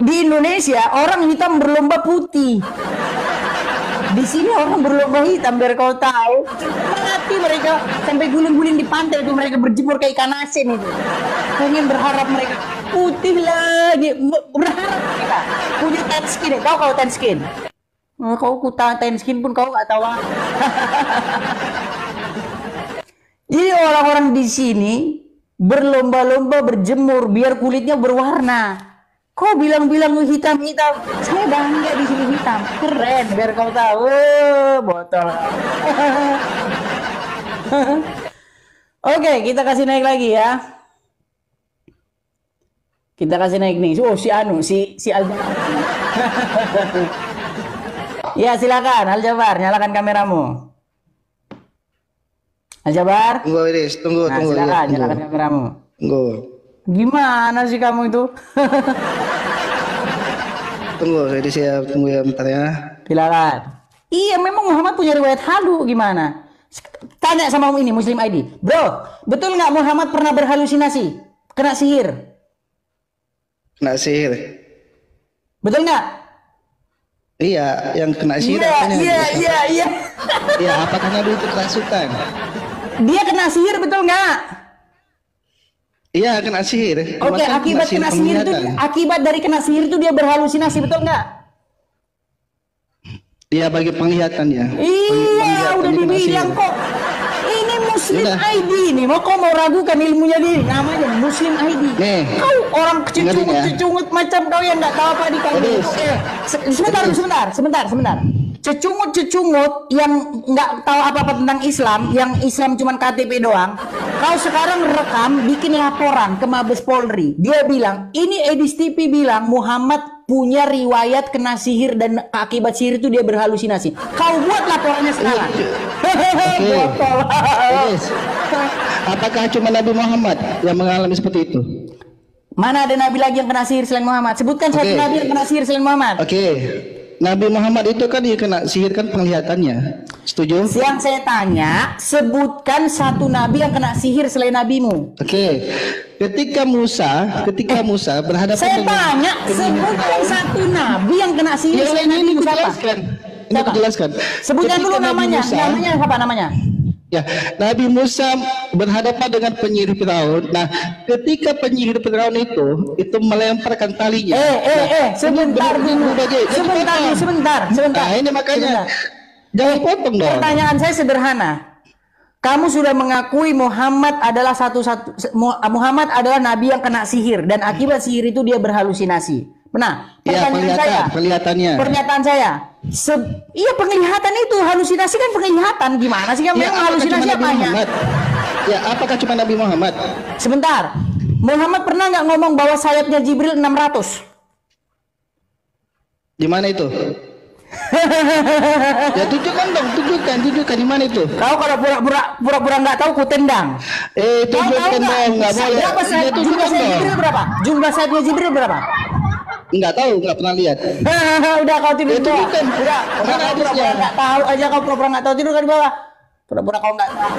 Di Indonesia orang hitam berlomba putih. Di sini orang berlomba hitam biar kau tahu. Mati mereka sampai guling-guling di pantai itu mereka berjemur kayak ikan asin itu. Pengen berharap mereka putih lagi. Berharap mereka punya tan skin. Kau tan skin. Kau tan skin pun kau nggak tahu. Jadi orang-orang di sini berlomba-lomba berjemur biar kulitnya berwarna. Kau bilang-bilang hitam-hitam, saya bangga di sini hitam, keren biar kau tahu, botol. Oke, kita kasih naik lagi ya. Kita kasih naik nih. Oh, si Aljabar. Ya, silakan Aljabar, nyalakan kameramu. Aljabar. Tunggu, Iris, tunggu. Silakan, nyalakan kameramu. Tunggu. Gimana sih kamu itu? Tunggu, saya tunggu ya bentar ya. Silakan. Iya, memang Muhammad punya riwayat halu gimana? Tanya sama ini Muslim ID. Bro, betul nggak Muhammad pernah berhalusinasi? Kena sihir? Kena sihir. Betul nggak? Iya, yang kena sihir. Iya. Iya, apakah Nabi itu kerasukan? Dia kena sihir betul nggak? Iya, kena sihir. Oke, akibat kena sihir itu, akibat dari kena sihir itu dia berhalusinasi betul nggak? Iya, bagi penglihatan ya. Iya, udah dibilang kok. Ini Muslim ID nih. Kau mau ragukan ilmunya dia? Namanya Muslim ID. Nih, kau orang cecungut macam kau yang nggak tahu apa di kau. Sebentar. Cecungut yang nggak tahu apa-apa tentang Islam, yang Islam cuma KTP doang. Kau sekarang rekam, bikin laporan ke Mabes Polri. Dia bilang, ini Edis TV bilang Muhammad punya riwayat kena sihir dan akibat sihir itu dia berhalusinasi. Kau buat laporannya sekarang. Botol. Yes. Apakah cuma Nabi Muhammad yang mengalami seperti itu? Mana ada nabi lagi yang kena sihir selain Muhammad? Sebutkan satu nabi yang kena sihir selain Muhammad. Oke. Nabi Muhammad itu kan dia kena sihir kan penglihatannya. Setuju? Yang saya tanya, sebutkan satu nabi yang kena sihir selain nabimu. Oke. Ketika Musa berhadapan Saya tanya, sebutkan satu nabi yang kena sihir selain nabimu siapa? Ini aku jelaskan. Sebutkan Ketika dulu Nabi namanya. Musa, Namanya apa namanya? ya, Nabi Musa berhadapan dengan penyihir Firaun. Nah, ketika penyihir Firaun itu melemparkan talinya. Sebentar dulu. Sebentar. Nah, ini makanya jangan potong dong. Pertanyaan saya sederhana. Kamu sudah mengakui Muhammad adalah Muhammad adalah nabi yang kena sihir dan akibat sihir itu dia berhalusinasi. Benar. Kelihatannya. Pernyataan saya. Iya, penglihatan itu, halusinasi kan penglihatan. Gimana sih kamu halusinasi apanya? Ya, apakah cuma Nabi Muhammad? Sebentar. Muhammad pernah nggak ngomong bahwa sayapnya Jibril 600? Di mana itu? Ya tunjukkan dong, tunjukkan di mana itu? Kau kalau pura-pura nggak tahu, ku tendang. Tunjukkan dong, nggak boleh. Jumlah sayapnya Jibril berapa? Jumlah sayapnya Jibril berapa? Nggak tahu, nggak pernah lihat. Udah kau tidur di bawah. Udah, mana hadisnya? Nggak tahu aja kau pura-pura nggak tahu, tidur kan di bawah. Pura-pura kau nggak tahu.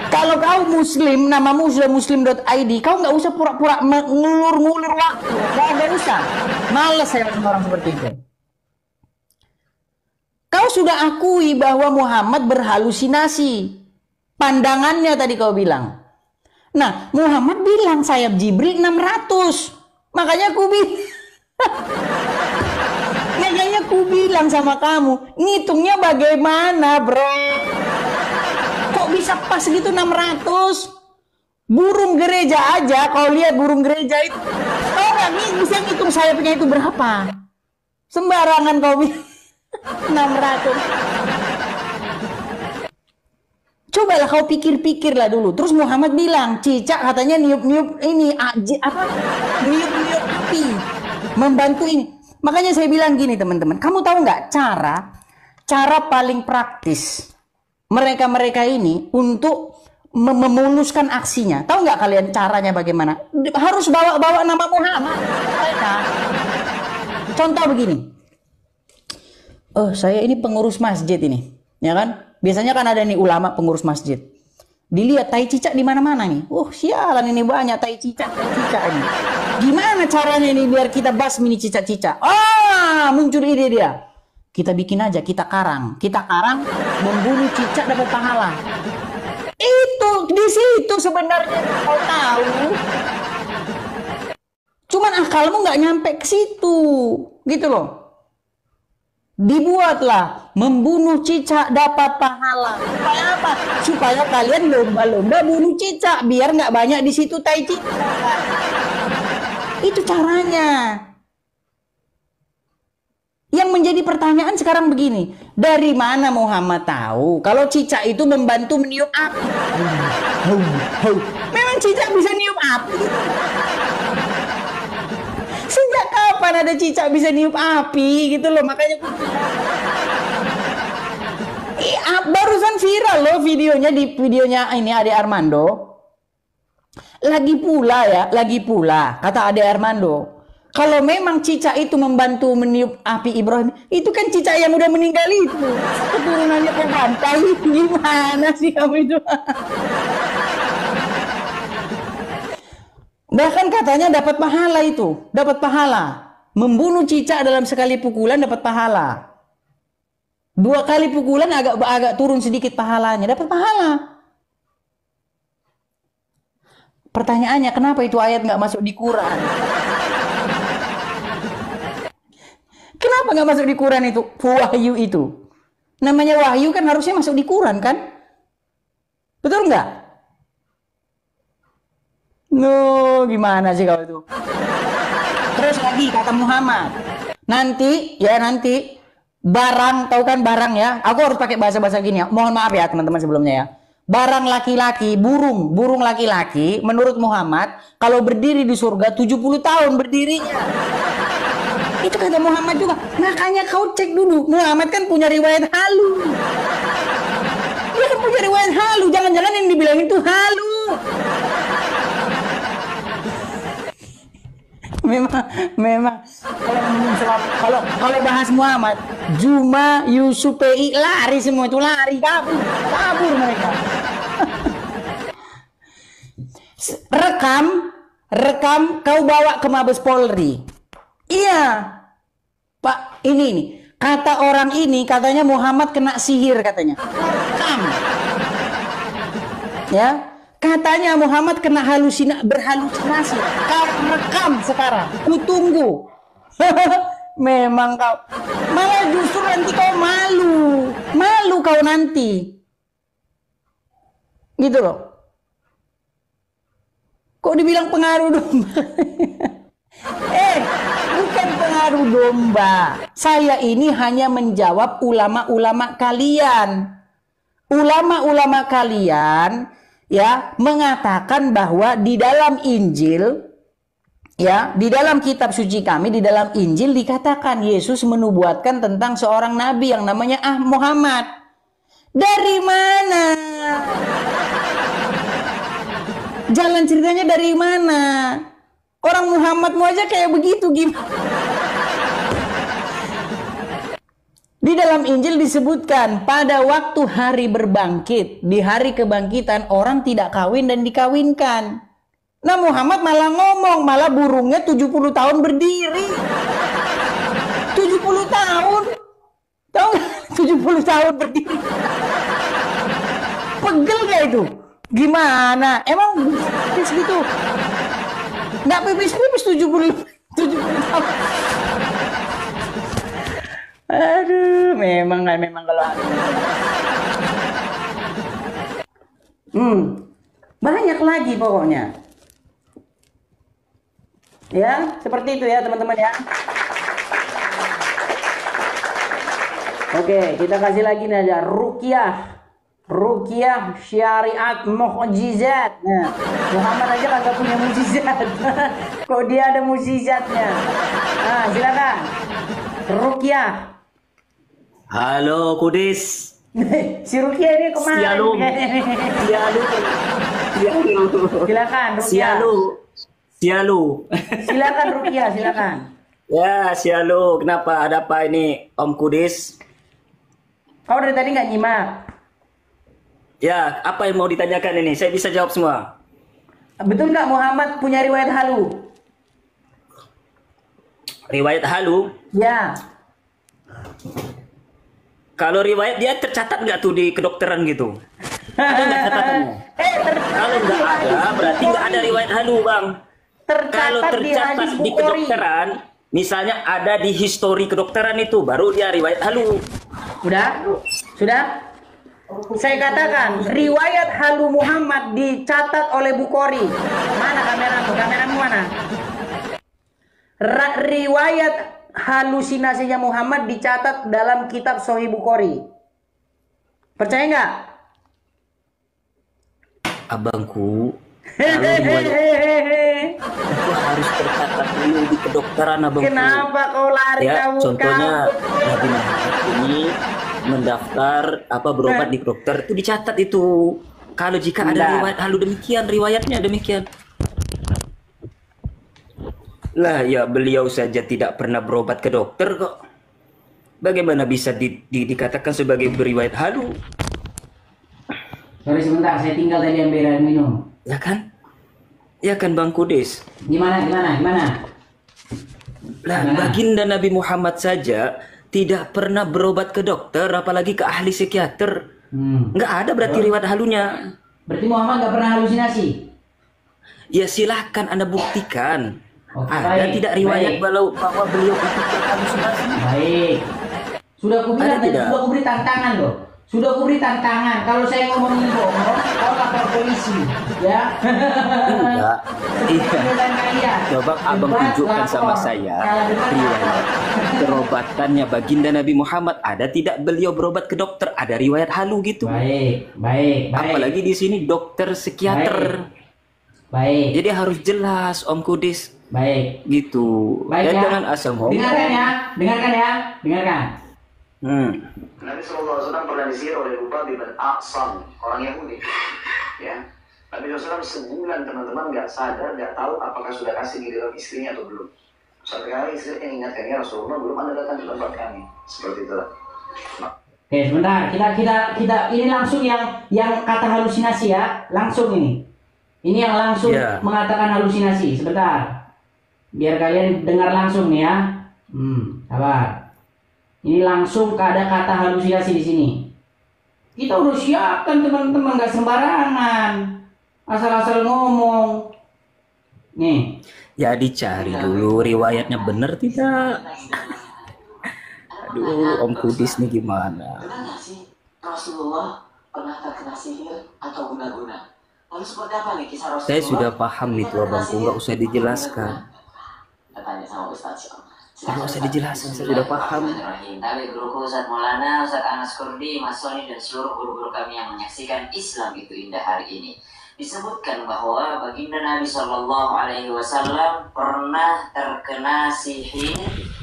Kalau kau muslim, namamu sudah muslim.id, kau nggak usah pura-pura ngulur-ngulur waktu. Nggak usah. Males saya sama orang seperti itu. Kau sudah akui bahwa Muhammad berhalusinasi. Pandangannya tadi kau bilang. Nah, Muhammad bilang sayap Jibril 600. Makanya aku bilang sama kamu, ngitungnya bagaimana, bro? Kok bisa pas gitu 600? Burung gereja aja, kau lihat burung gereja itu, orang ini bisa ngitung sayapnya itu berapa? Sembarangan kau bilang 600. Cobalah kau pikir-pikirlah dulu. Terus Muhammad bilang, cicak katanya niup-niup ini niup-niup api, membantu ini. Makanya saya bilang gini teman-teman, kamu tahu nggak cara paling praktis mereka ini untuk memuluskan aksinya? Tahu nggak kalian caranya bagaimana? Harus bawa nama Muhammad. Mereka. Contoh begini. Oh, saya ini pengurus masjid ini, ya kan? Biasanya kan ada nih ulama pengurus masjid. Dilihat tai cicak di mana-mana nih. Sialan ini banyak tai cicak ini. Gimana caranya ini biar kita basmi nih cicak-cicak? Muncul ide dia. Kita bikin aja, kita karang membunuh cicak dapat pahala. Itu di situ sebenarnya kau tahu. Cuman akalmu nggak nyampe ke situ, gitu loh. Dibuatlah membunuh cicak dapat pahala. Supaya apa? Supaya kalian lomba-lomba bunuh cicak biar nggak banyak di situ tai cicak. Itu caranya. Yang menjadi pertanyaan sekarang begini, dari mana Muhammad tahu kalau cicak itu membantu meniup api? Memang cicak bisa niup api? Sejak kapan ada cicak bisa niup api gitu loh, makanya barusan viral loh videonya ini Ade Armando. Lagi pula kata Ade Armando, kalau memang cicak itu membantu meniup api Ibrahim, itu kan cicak yang udah meninggal itu keturunannya ke pantai. Gimana sih kamu itu? Bahkan katanya dapat pahala itu, dapat pahala. Membunuh cicak dalam sekali pukulan dapat pahala. 2 kali pukulan agak turun sedikit pahalanya, dapat pahala. Pertanyaannya, kenapa itu ayat nggak masuk di Quran? Kenapa nggak masuk di Quran itu? Wahyu itu. Namanya wahyu kan harusnya masuk di Quran kan? Betul nggak? Gimana sih kau itu? Terus lagi kata Muhammad, nanti barang, tahu kan barang ya? Aku harus pakai bahasa-bahasa gini ya. Mohon maaf ya teman-teman sebelumnya ya. barang laki-laki, burung laki-laki menurut Muhammad kalau berdiri di surga 70 tahun berdirinya. Itu kata Muhammad juga. Makanya kau cek dulu. Muhammad kan punya riwayat halu. Dia kan punya riwayat halu. Jangan-jangan yang dibilang itu halu. Memang kalau bahas Muhammad, Juma, Yusuf, PI lari semua itu, lari, kabur mereka. Rekam kau bawa ke Mabes Polri. Iya, Pak, ini nih. Kata orang ini katanya Muhammad kena sihir katanya. Rekam. Ya. Katanya Muhammad kena berhalusinasi. Kau rekam sekarang. Ku tunggu. Memang kau. Malah justru nanti kau malu. Malu kau nanti. Gitu loh. Kok dibilang pengaruh domba? Bukan pengaruh domba. Saya ini hanya menjawab ulama-ulama kalian. Ulama-ulama kalian ya mengatakan bahwa di dalam Injil, ya di dalam kitab suci kami, di dalam Injil dikatakan Yesus menubuatkan tentang seorang nabi yang namanya Muhammad. Dari mana? Jalan ceritanya dari mana? Orang Muhammadmu aja kayak begitu gimana? Di dalam Injil disebutkan pada waktu hari berbangkit, di hari kebangkitan orang tidak kawin dan dikawinkan. Nah Muhammad malah ngomong, malah burungnya 70 tahun berdiri. 70 tahun. Tahu nggak? 70 tahun berdiri. Pegel gak itu? Gimana? Emang pipis gitu? Nggak pipis-pipis 70 tahun. Aduh, memang kalau banyak lagi pokoknya. Ya, seperti itu ya teman-teman ya. Oke, kita kasih lagi nih aja Ruqyah syariat mukjizat. Nah, Muhammad aja kagak punya mukjizat. Kok dia ada mukjizatnya? Nah, silakan. Ruqyah. Halo Kudis. Si Ruqyah ini kemana? Sialu. Silakan Ruqyah. Sialu. Silakan Ruqyah, silakan. Ya, Sialu. Kenapa? Ada apa ini, Om Kudis? Kau dari tadi nggak nyimak. Ya, apa yang mau ditanyakan ini? Saya bisa jawab semua. Betul nggak Muhammad punya riwayat halu? Riwayat halu? Ya. Kalau riwayat dia tercatat nggak tuh di kedokteran gitu? Ada nggak catatannya? Kalau nggak ada, berarti nggak ada riwayat halu, Bang. Kalau tercatat di kedokteran, misalnya ada di histori kedokteran itu, baru dia riwayat halu. Sudah? Saya katakan, riwayat halu Muhammad dicatat oleh Bukhari. Mana kameramu? Kameramu mana? Riwayat halusinasinya Muhammad dicatat dalam kitab Sahih Bukhari. Percaya nggak? Abangku, kalau riwayat itu harus tercatat dulu di kedokteran, abangku. Kenapa kau lari ya, kamu? contohnya Nabi Muhammad ini mendaftar berobat di dokter itu dicatat itu. Kalau jika ada riwayat halu demikian, riwayatnya demikian. Lah ya, beliau saja tidak pernah berobat ke dokter kok. Bagaimana bisa dikatakan sebagai beriwayat halu? Sorry sebentar, saya tinggal tadi ambil air minum. Ya kan? Ya kan Bang Kudis? Gimana? Lah, baginda Nabi Muhammad saja tidak pernah berobat ke dokter, apalagi ke ahli psikiater. Nggak ada berarti riwayat halunya. Berarti Muhammad nggak pernah halusinasi? Ya silahkan Anda buktikan. Ada baik, tidak riwayat baik. bahwa beliau itu berhalusinasi? Baik. Sudah aku bilang tadi, sudah aku beri tantangan loh. Sudah kuberi tantangan. Kalau saya ngomong ini bohong, kau lapor polisi, ya. Enggak. Iya. Coba abang tunjukkan sama saya riwayat berobatannya baginda Nabi Muhammad. Ada tidak beliau berobat ke dokter? Ada riwayat halu gitu. Baik, baik, baik. Apalagi di sini dokter psikiater. Baik. Jadi harus jelas Om Kudis. Baik. Gitu. Baik, Dan ya. jangan asal ngomong. Dengarkan ya, dengarkan ya, dengarkan. Nabi SAW pernah disihir oleh Ubay bin A'sam, orang Yahudi. Ya, Nabi SAW sebulan teman-teman nggak sadar, nggak tahu apakah sudah kasih giliran istrinya atau belum. Sampai kali istrinya ingatkan, ya Rasulullah belum Anda datang ke tempat kami. Seperti itulah. Oke, sebentar. Kita ini langsung yang kata halusinasi ya, langsung ini. Ini yang langsung mengatakan halusinasi. Sebentar. Biar kalian dengar langsung nih ya. Sabar. Ini langsung ada kata halusinasi di sini. Kita udah siapkan teman-teman, nggak sembarangan. Asal-asal ngomong. Nih. Ya dicari dulu riwayatnya benar tidak. Aduh, Om Kudis nih gimana? Benar nggak sih Rasulullah pernah terkena sihir atau guna-guna? Lalu seperti apa nih kisah Rasulullah? Saya sudah paham itu abangku, nggak usah dijelaskan. Tanya sama Ustaz. Nggak usah dijelaskan, saya sudah paham. Tapi guruku Ustaz Maulana, Ustaz Anas Kurdi, Mas Soni dan seluruh guru-guru kami yang menyaksikan Islam itu indah hari ini. Disebutkan bahwa baginda Nabi Shallallahu Alaihi Wasallam pernah terkena sihir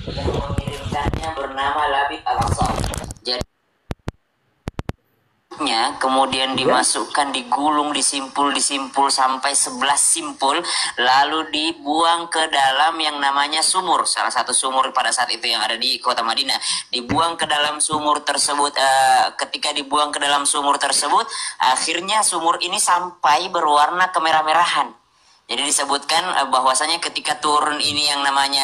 yang mengirimkannya bernama Labid al-Asam. Kemudian dimasukkan, digulung, disimpul sampai 11 simpul, lalu dibuang ke dalam yang namanya sumur, salah satu sumur pada saat itu yang ada di kota Madinah. Dibuang ke dalam sumur tersebut. Ketika dibuang ke dalam sumur tersebut, akhirnya sumur ini sampai berwarna kemerah-merahan. Jadi disebutkan bahwasanya ketika turun ini yang namanya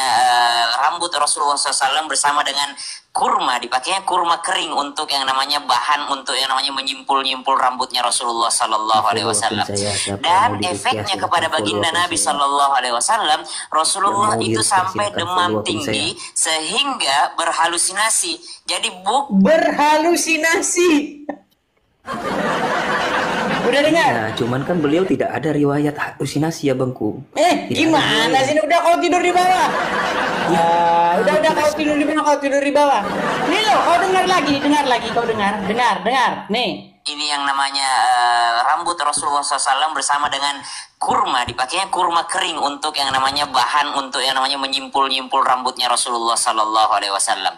rambut Rasulullah SAW bersama dengan kurma, dipakainya kurma kering untuk yang namanya bahan untuk yang namanya menyimpul-nyimpul rambutnya Rasulullah Sallallahu Alaihi Wasallam. Dan efeknya kepada baginda Nabi Sallallahu Alaihi Wasallam, Rasulullah itu sampai demam tinggi sehingga berhalusinasi. Jadi berhalusinasi. Udah dengar? Ya, cuman kan beliau tidak ada riwayat halusinasi ya bangku. Gimana sih? Udah kau tidur di bawah. Udah kau tidur di bawah, kau tidur di bawah. Nih lo, kau dengar lagi, kau dengar. Nih. Ini yang namanya rambut Rasulullah SAW bersama dengan kurma, dipakainya kurma kering untuk yang namanya bahan untuk yang namanya menyimpul-nyimpul rambutnya Rasulullah Sallallahu Alaihi Wasallam.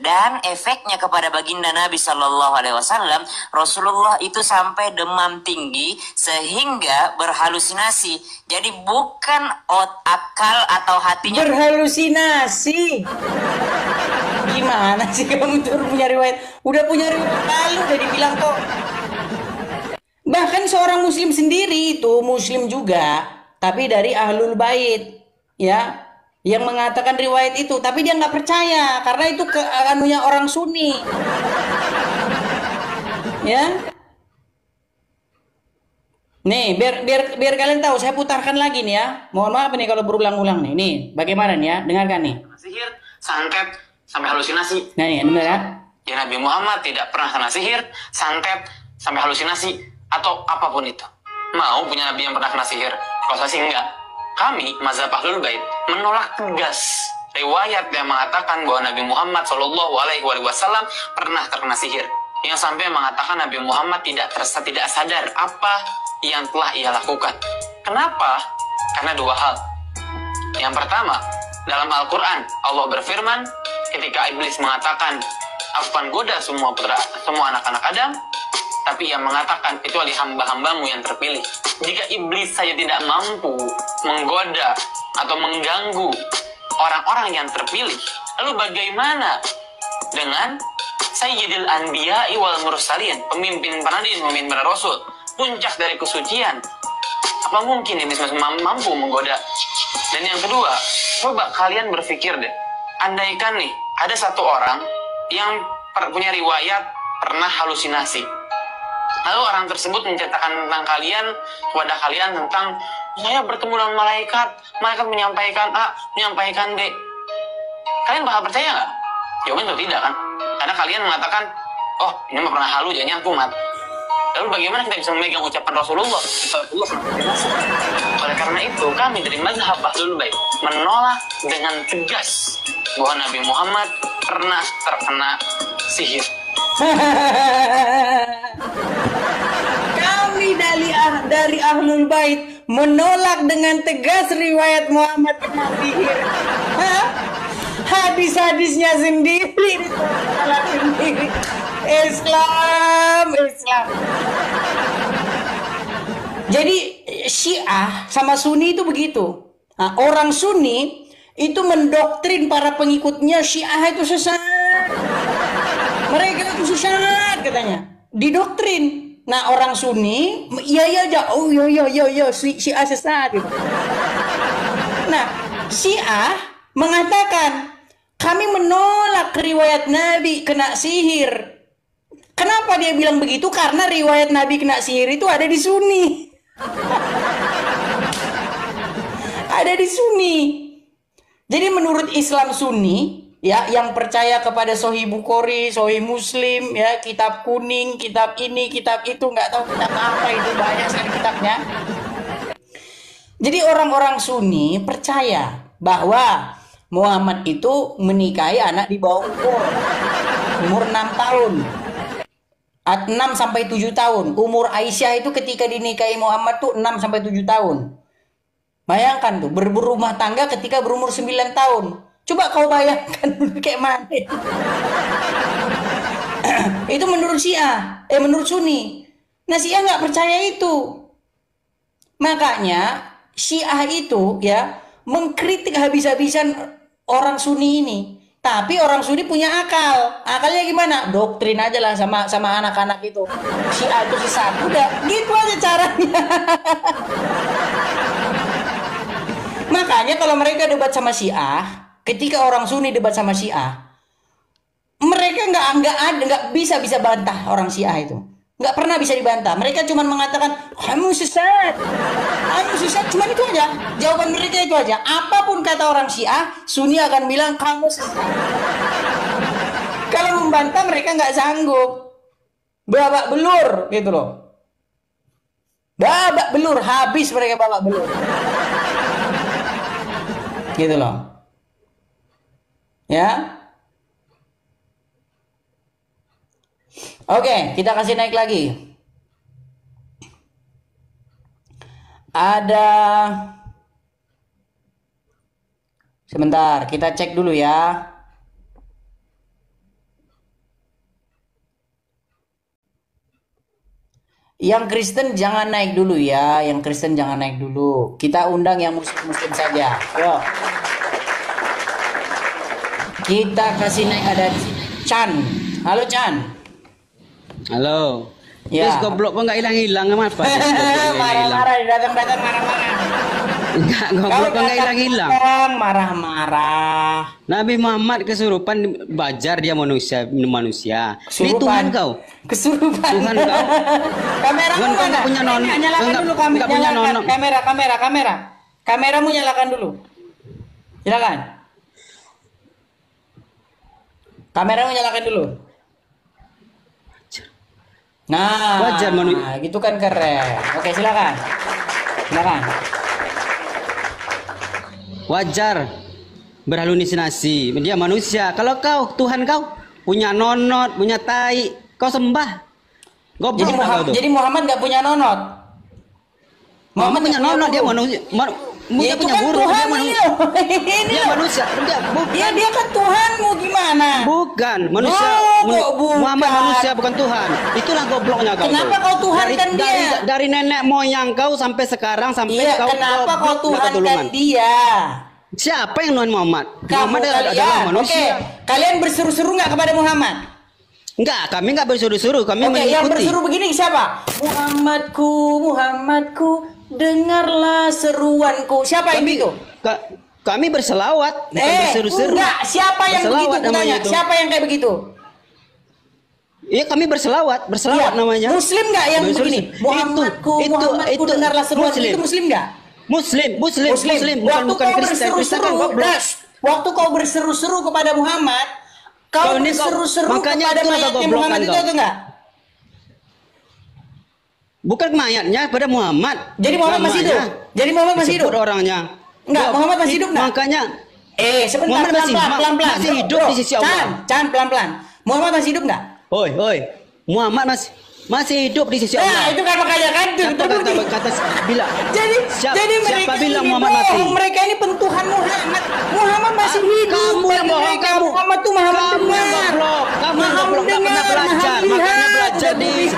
Dan efeknya kepada baginda Nabi Sallallahu Alaihi Wasallam, Rasulullah itu sampai demam tinggi sehingga berhalusinasi. Jadi bukan akal atau hatinya berhalusinasi. Gimana sih kamu tuh punya riwayat? Udah punya riwayat lalu udah dibilang kok. Bahkan seorang muslim sendiri itu muslim juga, tapi dari ahlul bait, ya, yang mengatakan riwayat itu, tapi dia nggak percaya karena itu anunya orang Sunni, ya. Nih, biar kalian tahu, saya putarkan lagi nih ya. Mohon maaf nih kalau berulang-ulang nih. Nih, bagaimana nih ya? Dengarkan nih. Sihir, santet, sampai halusinasi. Nah, nih, dengar ya. Ya Nabi Muhammad tidak pernah kena sihir, santet, sampai halusinasi, atau apapun itu. Mau punya Nabi yang pernah kena sihir? Kalau saya sih enggak. Kami, mazhab Ahlul Bait, menolak tegas riwayat yang mengatakan bahwa Nabi Muhammad Shallallahu Alaihi Wasallam pernah terkena sihir. Yang sampai mengatakan Nabi Muhammad tidak sadar apa yang telah ia lakukan. Kenapa? Karena dua hal. Yang pertama, dalam Al-Quran, Allah berfirman ketika iblis mengatakan, aku akan goda semua anak-anak Adam, tapi ia mengatakan kecuali hamba-hambamu yang terpilih. Jika iblis saja tidak mampu menggoda atau mengganggu orang-orang yang terpilih, lalu bagaimana dengan Sayyidil Anbiya'i wal Mursalin, pemimpin para nabi, pemimpin para rasul, puncak dari kesucian? Apa mungkin iblis mampu menggoda? Dan yang kedua, coba kalian berpikir deh, andaikan nih ada satu orang yang punya riwayat pernah halusinasi, lalu orang tersebut menceritakan tentang kalian kepada kalian tentang saya bertemu dengan malaikat menyampaikan A, menyampaikan B. Kalian bakal percaya nggak? Jawabannya tidak kan? Karena kalian mengatakan oh ini mah pernah halu jadinya kumat. Lalu bagaimana kita bisa memegang ucapan Rasulullah? Oleh karena itu kami dari mazhab Ahlul Bait menolak dengan tegas bahwa Nabi Muhammad pernah terkena sihir. Kami dari Ahlul Bait menolak dengan tegas riwayat Muhammad kena sihir. Hadis-hadisnya sendiri ditolak sendiri. Islam. Jadi Syiah sama Sunni itu begitu. Nah, orang Sunni itu mendoktrin para pengikutnya Syiah itu sesat. Mereka itu sesat katanya. Didoktrin. Nah, orang Sunni iya aja. Oh iya Syiah sesat gitu. Nah, Syiah mengatakan kami menolak riwayat Nabi kena sihir. Kenapa dia bilang begitu? Karena riwayat Nabi kena sihir itu ada di Sunni. Ada di Sunni. Jadi menurut Islam Sunni, ya, yang percaya kepada Sahih Bukhari, Sahih Muslim, ya, kitab kuning, kitab ini, kitab itu, nggak tahu kitab apa itu, banyak sekali kitabnya. Jadi orang-orang Sunni percaya bahwa Muhammad itu menikahi anak di bawah umur 6 tahun. 6 sampai 7 tahun. Umur Aisyah itu ketika dinikahi Muhammad tuh 6 sampai 7 tahun. Bayangkan tuh, berumah tangga ketika berumur 9 tahun. Coba kau bayangkan kayak mana. Itu menurut Syiah, menurut Sunni. Nah, Syiah nggak percaya itu. Makanya Syiah itu ya mengkritik habis-habisan orang Sunni ini. Tapi orang Sunni punya akal. Akalnya gimana? Doktrin aja lah sama anak-anak itu. Syiah itu sesat. Udah, gitu aja caranya. Makanya kalau mereka debat sama Syiah, ketika orang Sunni debat sama Syiah, mereka nggak bisa bantah orang Syiah itu. Nggak pernah bisa dibantah. Mereka cuma mengatakan, kamu sesat. Kamu sesat. Cuma itu aja. Jawaban mereka itu aja. Apapun kata orang Syiah, Sunni akan bilang, kamu sesat. Kalau membantah, mereka nggak sanggup. Babak belur, gitu loh. Babak belur. Habis mereka babak belur. Gitu loh. Ya. Oke, kita kasih naik lagi. Ada, sebentar, kita cek dulu ya. Yang Kristen jangan naik dulu ya, yang Kristen jangan naik dulu. Kita undang yang Muslim saja. Yuk. Kita kasih naik, ada Chan. Halo Chan. Halo. Ya. Terus goblok kok nggak hilang-hilang apa? Marah-marah, datang-datang marah-marah. Enggak, goblok kok nggak hilang-hilang. Marah-marah. Nabi Muhammad kesurupan, bajar dia manusia. Ini Tuhan kau. Kesurupan. Tuhan kau. Kameramu Tuhan kau mana? nggak punya nonok. Nyalakan dulu Nggak punya nonok. kamera. Kameramu nyalakan dulu. Silakan. Kameramu nyalakan dulu. Nah, wajar gitu kan keren. Oke, silakan. Wajar berhalusinasi. Dia manusia. Kalau kau, Tuhan kau punya nonot, punya tai, kau sembah. Goblok Jadi Muhammad nggak punya nonot. Muhammad punya nonot, dia manusia. Dia punya kan guru, dia manusia. Dia manusia. Dia kan Tuhanmu, gimana? Bukan manusia. Muhammad manusia, bukan Tuhan. Itulah gobloknya kau. Kenapa kau Tuhankan dia? Dari nenek moyang kau sampai sekarang sampai kau. Kenapa kau Tuhankan dia? Siapa yang Tuhan Muhammad? Muhammad adalah manusia. Kalian berseru-seru nggak kepada Muhammad? Enggak, kami enggak berseru-seru, kami mengikuti. Yang berseru begini siapa? Muhammadku, dengarlah seruanku. Siapa yang itu? Kami berselawat, bukan berseru-seru. Enggak, siapa yang begitu? Tanya, siapa yang kayak begitu? Iya, kami berselawat namanya. Muslim enggak yang begini? Muhammadku, dengarlah seruanku. Itu Muslim enggak? Muslim, bukan Kristen. Waktu kau berseru-seru kepada Muhammad, Kau ini berseru-seru makanya kepada itulah mayatnya kegoblokan Muhammad itu kau. atau enggak? Bukan mayatnya pada Muhammad. Jadi Muhammad masih hidup. Jadi Muhammad masih hidup. Disebut orangnya. Enggak, Muhammad masih hidup enggak? Makanya Sebentar, Muhammad pelan-pelan. masih hidup di sisi Allah. Can, pelan-pelan. Muhammad masih hidup enggak? Oi, Muhammad masih hidup di sisi Allah. Nah, itu kan makanya kan Siapa kata bilang? Jadi Siapa mereka bilang ini Muhammad mati? bohong. Mereka ini pentuhan Muhammad. Muhammad masih hidup. Kamu yang bohong, kamu. Muhammad tuh maha mendengar. Kamu yang goblok, nggak pernah belajar. Makanya belajar dis.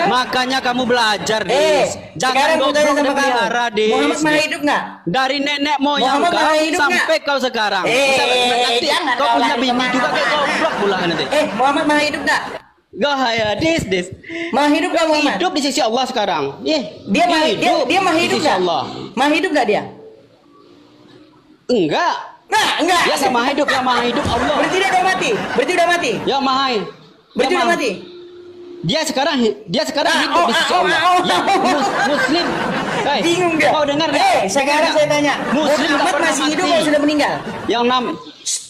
Makanya kamu belajar dis. Jangan goblok dan pelihara dis. Muhammad maha hidup nggak? Dari nenek moyang Muhammad kau maha hidup sampai kau sekarang. Nanti jangan kau kau punya lari bini juga kemana-mana. kayak goblok pula nanti. Muhammad maha hidup nggak? Gaya dis. Maha hidup nggak Muhammad? Hidup di sisi Allah sekarang. Dia maha hidup di sisi nggak? Allah. Maha hidup nggak dia? Enggak. Enggak. Dia sama hidup, yang maha hidup Allah. Berarti dia udah mati. Yang maha. Berarti udah mati. Dia sekarang hidup di sisi Allah. Ya, Muslim. Bingung dia. Kau dengar? Sekarang saya tanya. Muslim Muhammad masih hidup atau sudah meninggal?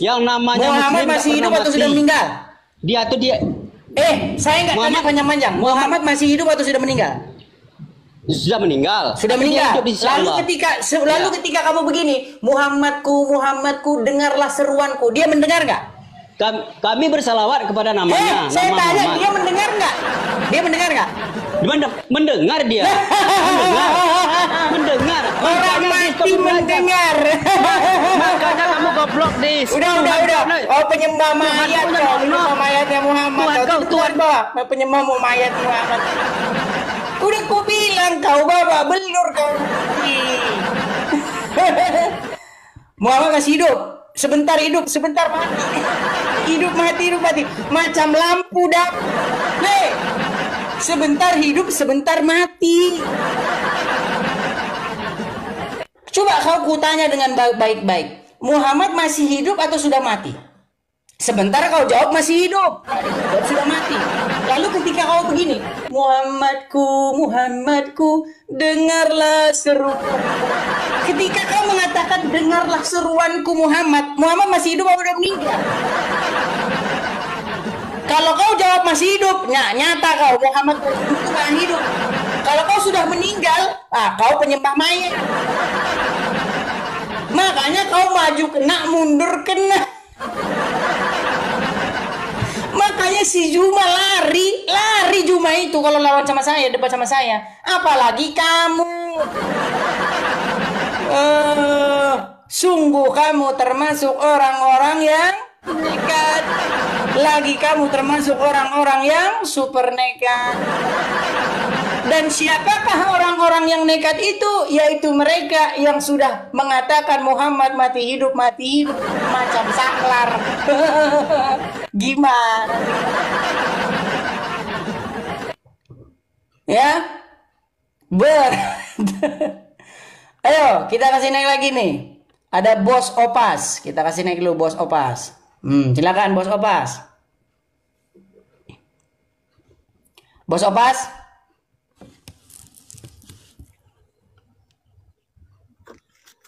Yang namanya Muhammad Muslim masih hidup atau sudah meninggal? Dia. Saya nggak tanya panjang-panjang. Muhammad masih hidup atau sudah meninggal? Sudah meninggal. Sudah meninggal. Lalu ketika kamu begini, Muhammadku, dengarlah seruanku. Dia mendengar nggak? Kami bersalawat kepada namanya. Saya nama tanya, Muhammad. dia mendengar nggak? Dia mendengar nggak? Mendengar dia. Mendengar. Orang mati mendengar. Makanya kamu goblok dis. Udah. Penyembah mayat kau. Penyembah mayatnya Muhammad. Tuhan bawa penyembah mayat Muhammad. Udah ku bilang kau bawa belur kau. Muhammad masih hidup. Sebentar hidup, sebentar mati. Hidup mati. Macam lampu dah. Sebentar hidup, sebentar mati. Coba kau kutanya dengan baik-baik. Muhammad masih hidup atau sudah mati? Sebentar kau jawab masih hidup. Jawab sudah mati. Lalu ketika kau begini, Muhammadku, dengarlah seru. Ketika kau mengatakan dengarlah seruanku Muhammad masih hidup atau sudah meninggal? Kalau kau jawab masih hidup, nyata kau Muhammad itu masih hidup. Kalau kau sudah meninggal, kau penyembah mayat. Makanya kau maju kena, mundur kena. Makanya si Juma lari Juma itu kalau lawan sama saya, debat sama saya. Apalagi kamu. Sungguh kamu termasuk orang-orang yang nekat. Lagi kamu termasuk orang-orang yang super nekat. Dan siapakah orang-orang yang nekat itu? Yaitu mereka yang sudah mengatakan Muhammad mati hidup macam saklar. Gimana? Ya? Ayo, kita kasih naik lagi nih. Ada Bos Opas. Kita kasih naik dulu Bos Opas. Silakan Bos Opas. Bos Opas.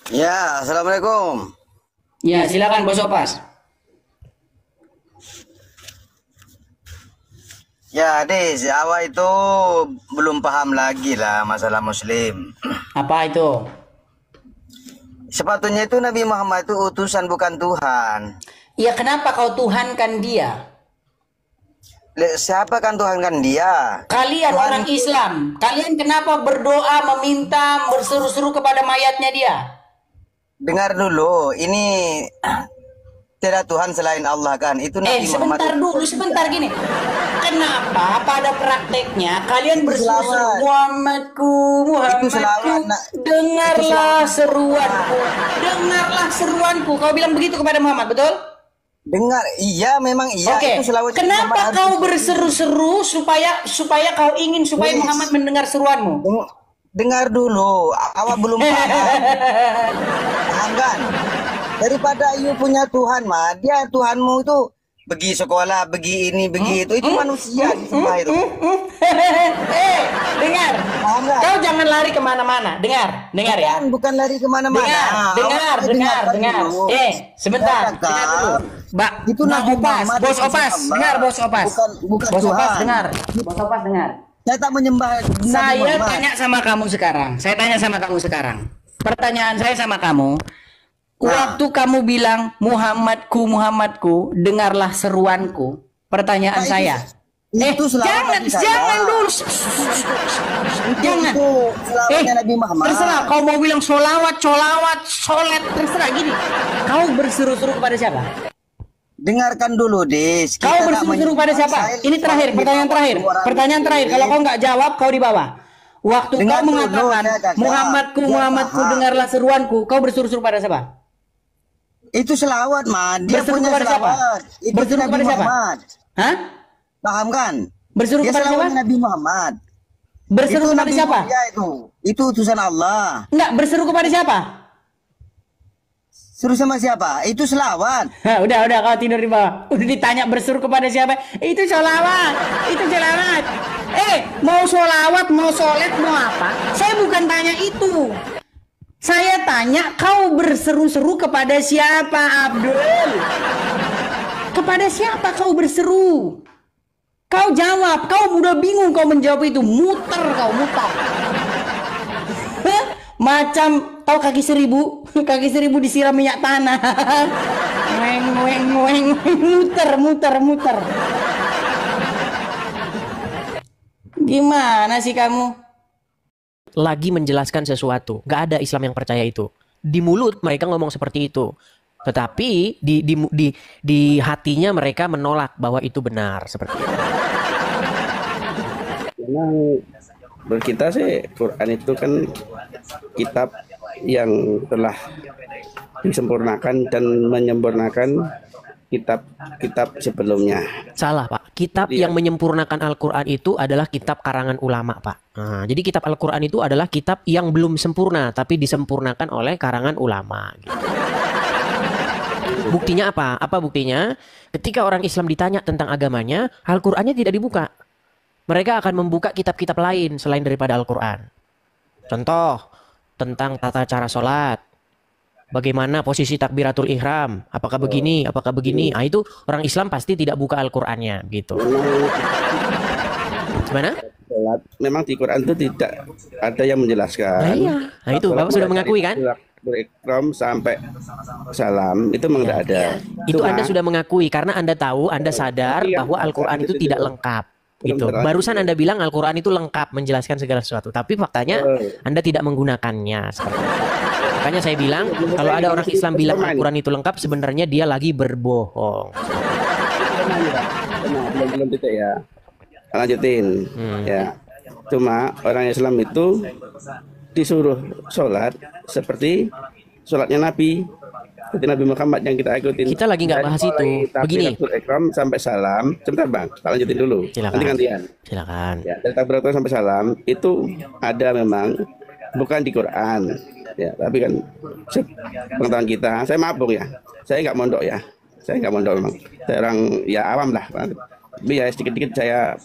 Ya, assalamualaikum. Ya, silakan Bos Opas. Ya, Dis, awak itu belum paham lagi lah masalah Muslim. Apa itu? Sepatutnya itu Nabi Muhammad itu utusan bukan Tuhan. Ya, kenapa kau tuhankan dia? Siapa kan Tuhan kan dia? Kalian Tuhan orang Islam, kalian kenapa berdoa, meminta, berseru-seru kepada mayatnya dia? Dengar dulu, ini tidak Tuhan selain Allah kan? Itu Nabi Muhammad. Sebentar gini. Kenapa pada prakteknya kalian berseru-seru Muhammadku, dengarlah seruanku. Kau bilang begitu kepada Muhammad, betul? Dengar, iya memang iya. Oke. Itu Kenapa kau berseru-seru supaya kau ingin supaya Muhammad mendengar seruanmu? Dengar dulu, awak belum paham. Paham kan? Daripada you punya Tuhan mah, dia Tuhanmu itu pergi sekolah, pergi ini, pergi itu manusia disembah itu. Dengar. Kau jangan lari kemana-mana. Dengar ya. Bukan lari kemana-mana. Dengar. Sebentar. Dengar dulu. Mbak, Itu Bang Nabi Opas, Muhammad, Bos utusan Opas, Allah. dengar Bos Opas. Bukan Bos Opas Tuhan. dengar. Bos Opas dengar. Saya tak menyembah Nabi Saya Muhammad. tanya sama kamu sekarang. Saya tanya sama kamu sekarang. Pertanyaan saya sama kamu. Waktu kamu bilang Muhammadku, Muhammadku, dengarlah seruanku. Pertanyaan Nah, saya. itu selawat jangan, Nabi saya. jangan dulu. Jangan. Itu selawatnya Nabi Muhammad. Terserah. Kau mau bilang solawat, solet, terserah gini. Kau berseru-seru kepada siapa? Dengarkan dulu, Des. Kau berseru-seru pada siapa? Ini terakhir, pertanyaan terakhir. Pertanyaan terakhir. Kalau kau nggak jawab, kau di bawah. Waktu Dengar kau dulu, mengatakan saya kata. Muhammadku, Dia Muhammadku, paham. dengarlah seruanku, kau berseru-seru pada siapa? Itu selawat, Man. Dia Berseru punya kepada siapa? selawat. Itu Berseru Nabi kepada siapa? Muhammad. Hah? Paham kan? Berseru Dia kepada siapa? selawatnya Nabi Muhammad. Berseru Itu kepada Nabi siapa? mulia itu utusan Allah. Enggak, berseru kepada siapa? Suruh sama siapa? Itu selawat. Hah, udah kau tidur di bawah. Udah ditanya berseru kepada siapa? Itu sholawat. Itu sholawat. Mau sholawat, mau sholat, mau apa? Saya bukan tanya itu. Saya tanya kau berseru-seru kepada siapa, Abdul? Kepada siapa kau berseru? Kau jawab. Kau udah bingung kau menjawab itu. Muter kau, muter. Hah? Macam tahu kaki seribu? Kaki seribu disiram minyak tanah. Weng, muter. Gimana sih kamu? Lagi menjelaskan sesuatu. Nggak ada Islam yang percaya itu. Di mulut mereka ngomong seperti itu. Tetapi di hatinya mereka menolak bahwa itu benar seperti itu. Memang menurut kita sih Quran itu kan kitab yang telah disempurnakan dan menyempurnakan kitab-kitab sebelumnya. Salah, Pak. Kitab yang menyempurnakan Al-Quran itu adalah kitab karangan ulama, Pak. Nah, jadi kitab Al-Quran itu adalah kitab yang belum sempurna, tapi disempurnakan oleh karangan ulama. Gitu. Buktinya apa? Apa buktinya? Ketika orang Islam ditanya tentang agamanya, Al-Qurannya tidak dibuka. Mereka akan membuka kitab-kitab lain selain daripada Al-Quran. Contoh, tentang tata cara sholat. Bagaimana posisi takbiratul ihram? Apakah begini? Apakah begini? Nah, itu orang Islam pasti tidak buka Al-Qur'annya gitu. Gimana? Memang di Quran itu tidak ada yang menjelaskan. Nah, iya. Nah, itu Bapak sudah mengakui kan? Ikram sampai salam itu memang tidak ada. Itu Anda sudah mengakui karena Anda tahu, Anda sadar bahwa Al-Qur'an itu tidak lengkap. Gitu. Barusan Anda bilang Al-Qur'an itu lengkap menjelaskan segala sesuatu, tapi faktanya Anda tidak menggunakannya seperti itu. Makanya saya bilang kalau ada orang Islam bilang Al-Quran itu lengkap, sebenarnya dia lagi berbohong. Belum titik ya. Lanjutin. Ya. Cuma orang Islam itu disuruh sholat seperti sholatnya Nabi. Seperti Nabi Muhammad yang kita ikutin. Kita lagi nggak bahas itu. Begini. Ikram sampai salam. Sebentar Bang, tak lanjutin dulu. Silakan. Nanti gantian. Silakan. Ya, dari takbiratul sampai salam itu ada memang bukan di Quran. Ya, tapi kan pengetahuan kita, saya mabuk ya, saya nggak mondok ya, saya nggak mondok memang, saya orang ya awam lah, tapi ya sedikit-sedikit saya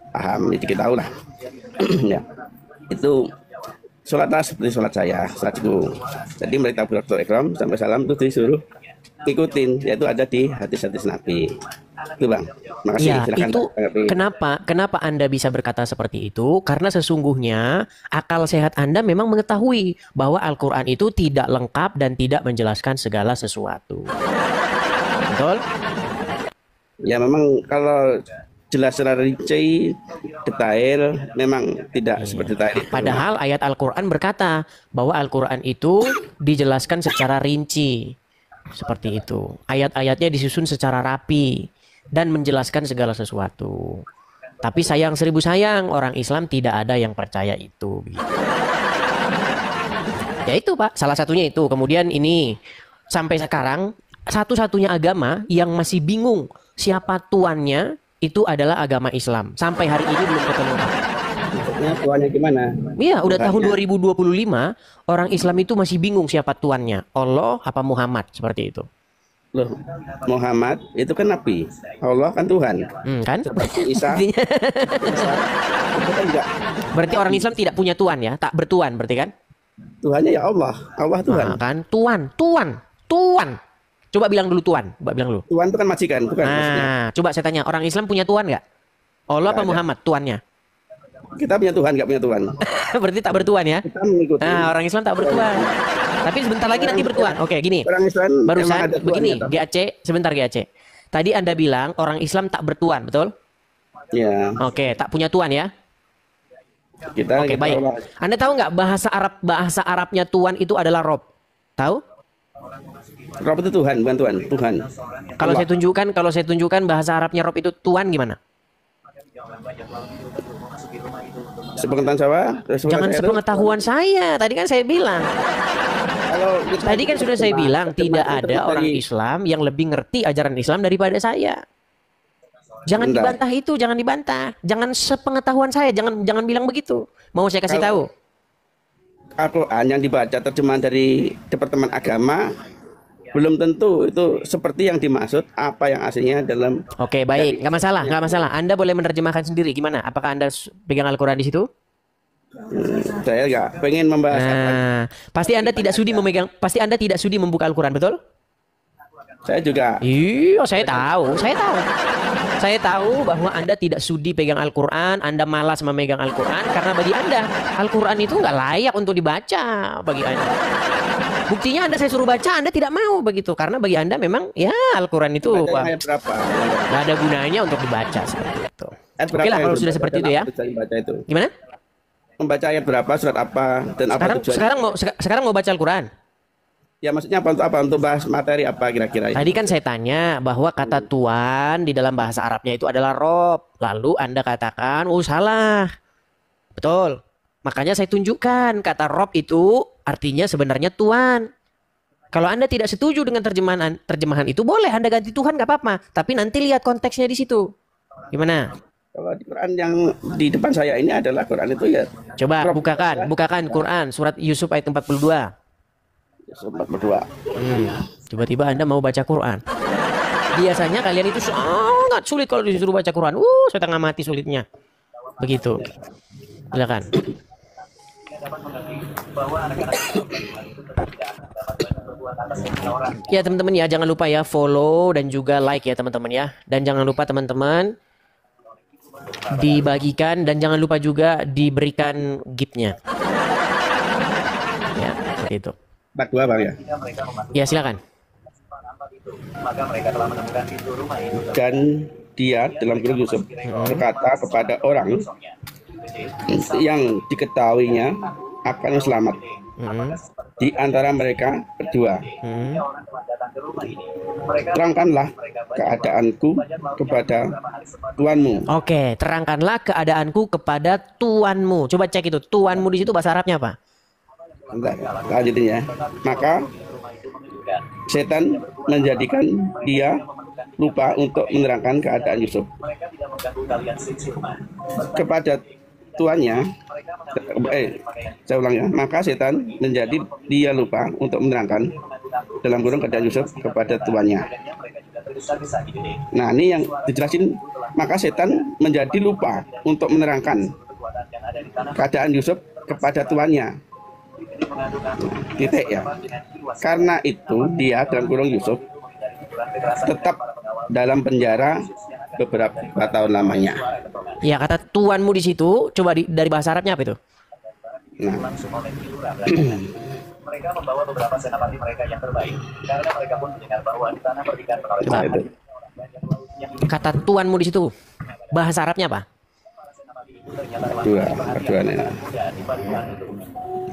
paham, sedikit tahu lah, ya, itu sholatlah seperti sholat saya, sholatku, jadi mulai takbiratul ihram sampai salam itu disuruh ikutin, yaitu ada di hadis-hadis Nabi. Itu Bang, makasih. Ya, silakan. itu kenapa Anda bisa berkata seperti itu? Karena sesungguhnya akal sehat Anda memang mengetahui bahwa Al-Quran itu tidak lengkap dan tidak menjelaskan segala sesuatu. Betul? Ya memang kalau jelas secara rinci, detail, memang tidak seperti tadi. Padahal ayat Al-Quran berkata bahwa Al-Quran itu dijelaskan secara rinci. Seperti itu. Ayat-ayatnya disusun secara rapi dan menjelaskan segala sesuatu. Tapi sayang seribu sayang, orang Islam tidak ada yang percaya itu. Gitu. Ya itu Pak, salah satunya itu. Kemudian ini, sampai sekarang, satu-satunya agama yang masih bingung siapa tuannya, itu adalah agama Islam. Sampai hari ini belum ketemu Pak. Tuannya gimana? Iya, udah tahun 2025 orang Islam itu masih bingung siapa tuannya, Allah apa Muhammad, seperti itu. Loh, Muhammad itu kan Nabi, Allah kan Tuhan. Kan? Seperti Isa. Itu kan enggak. Berarti orang Islam tidak punya tuan ya, tak bertuan berarti kan? Tuhannya ya Allah, Allah Tuhan. Nah, kan? Tuan. Coba bilang dulu tuan. Coba bilang dulu. Tuhan itu kan majikan, bukan? Nah, coba saya tanya, orang Islam punya tuan nggak? Allah apa Muhammad tuannya? Kita punya Tuhan, nggak punya Tuhan. Berarti tak bertuan ya? Kita mengikuti. Nah, orang Islam tak bertuan. Tapi sebentar lagi nanti bertuan. Oke, gini. Orang Islam Barusan emang ada begini, tuannya, GAC, sebentar GAC. Tadi Anda bilang orang Islam tak bertuan, betul? Ya. Oke, tak punya tuan ya? Kita. Oke, baik. Anda tahu nggak bahasa Arabnya tuan itu adalah Rob? Tahu? Rob itu Tuhan, bukan Tuhan. Tuhan. Kalau saya tunjukkan bahasa Arabnya Rob itu tuan gimana? Sepengetahuan saya. Jangan sepengetahuan saya. Tadi kan saya bilang. Tadi kan sudah saya bilang tidak ada orang Islam yang lebih ngerti ajaran Islam daripada saya. Jangan dibantah itu, jangan dibantah. Jangan sepengetahuan saya, jangan bilang begitu. Mau saya kasih tahu. Al-Quran yang dibaca terjemahan dari Departemen Agama belum tentu itu seperti yang dimaksud apa yang aslinya dalam. Oke, baik, nggak masalah, nggak masalah. Anda boleh menerjemahkan sendiri. Gimana? Apakah Anda pegang Al-Quran di situ? Saya nggak pengen membahas. Pasti Anda tidak sudi memegang, pasti Anda tidak sudi membuka Al-Quran, betul? Saya juga. Iya, saya tahu. Saya tahu bahwa Anda tidak sudi pegang Al-Quran, Anda malas memegang Al-Quran karena bagi Anda Al-Quran itu nggak layak untuk dibaca bagi Anda. Buktinya Anda saya suruh baca, Anda tidak mau begitu karena bagi Anda memang ya Al-Quran itu nggak ada gunanya untuk dibaca seperti itu. Oke lah kalau sudah seperti itu ya. Gimana? Membaca ayat berapa, surat apa, dan apa tujuannya? Sekarang mau baca Al-Quran? Ya maksudnya apa untuk bahas materi apa kira-kira? Tadi kan saya tanya bahwa kata Tuhan di dalam bahasa Arabnya itu adalah Rob. Lalu Anda katakan, oh salah. Betul. Makanya saya tunjukkan kata Rob itu artinya sebenarnya Tuhan. Kalau Anda tidak setuju dengan terjemahan itu boleh Anda ganti Tuhan nggak apa-apa. Tapi nanti lihat konteksnya di situ. Gimana? Kalau di Quran yang di depan saya ini adalah Quran itu ya. Coba bukakan Quran surat Yusuf ayat 42. Yusuf 42. Tiba-tiba Anda mau baca Quran. Biasanya kalian itu sangat sulit kalau disuruh baca Quran. Setengah mati sulitnya. Begitu. Silakan. Ya teman-teman ya, jangan lupa ya follow dan juga like ya teman-teman ya. Dan jangan lupa teman-teman dibagikan dan jangan lupa juga diberikan gift-nya. Ya, seperti itu. 42 Bang ya. Ya, silakan. Dan dia dalam kitab Yusuf berkata kepada orang yang diketahuinya akan selamat di antara mereka berdua. Terangkanlah keadaanku kepada tuanmu. Oke, terangkanlah keadaanku kepada tuanmu. Coba cek itu. Tuanmu di situ bahasa Arabnya apa? Lanjutin ya. Maka setan menjadikan dia lupa untuk menerangkan keadaan Yusuf kepada tuannya. Saya ulang ya. Maka setan menjadi dia lupa untuk menerangkan dalam kurung keadaan Yusuf kepada tuannya. Nah ini yang dijelasin. Maka setan menjadi lupa untuk menerangkan keadaan Yusuf kepada tuannya. Titik ya. Karena itu dia dalam kurung Yusuf tetap dalam penjara beberapa tahun lamanya. Ya, kata tuanmu di situ coba dari bahasa Arabnya apa itu? Nah. Mereka membawa beberapa senapati mereka yang terbaik karena mereka pun mendengar bahwa di tanah berikan penolong. Kata tuanmu di situ bahasa Arabnya apa? Keduanya.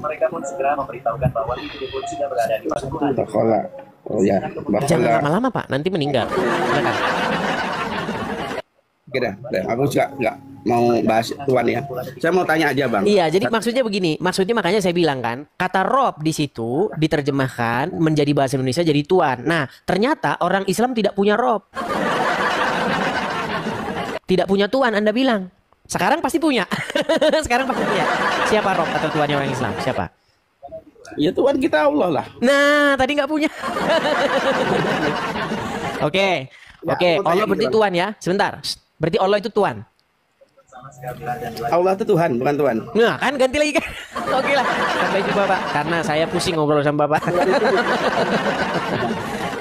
Mereka pun segera memberitahukan bahwa ibu pun sudah berada di padukuhan. Bakola. Oh ya, jangan lama-lama Pak, nanti meninggal. Silakan. Oke dah, aku juga nggak mau bahas tuan ya. Saya mau tanya aja Bang. Iya, jadi maksudnya begini. Maksudnya makanya saya bilang kan, kata Rob di situ diterjemahkan menjadi bahasa Indonesia jadi tuan. Nah, ternyata orang Islam tidak punya Rob. Tidak punya tuan, Anda bilang. Sekarang pasti punya. Sekarang pasti punya. Siapa Rob atau tuannya orang Islam? Siapa? Ya Tuhan kita Allah lah. Nah, tadi nggak punya. Oke. Allah berarti Tuhan ya. Sebentar. Berarti Allah itu Tuhan. Allah itu Tuhan, bukan Tuhan. Nah, kan ganti lagi kan. Oke lah. Sampai jumpa Pak. Karena saya pusing ngobrol sama Bapak.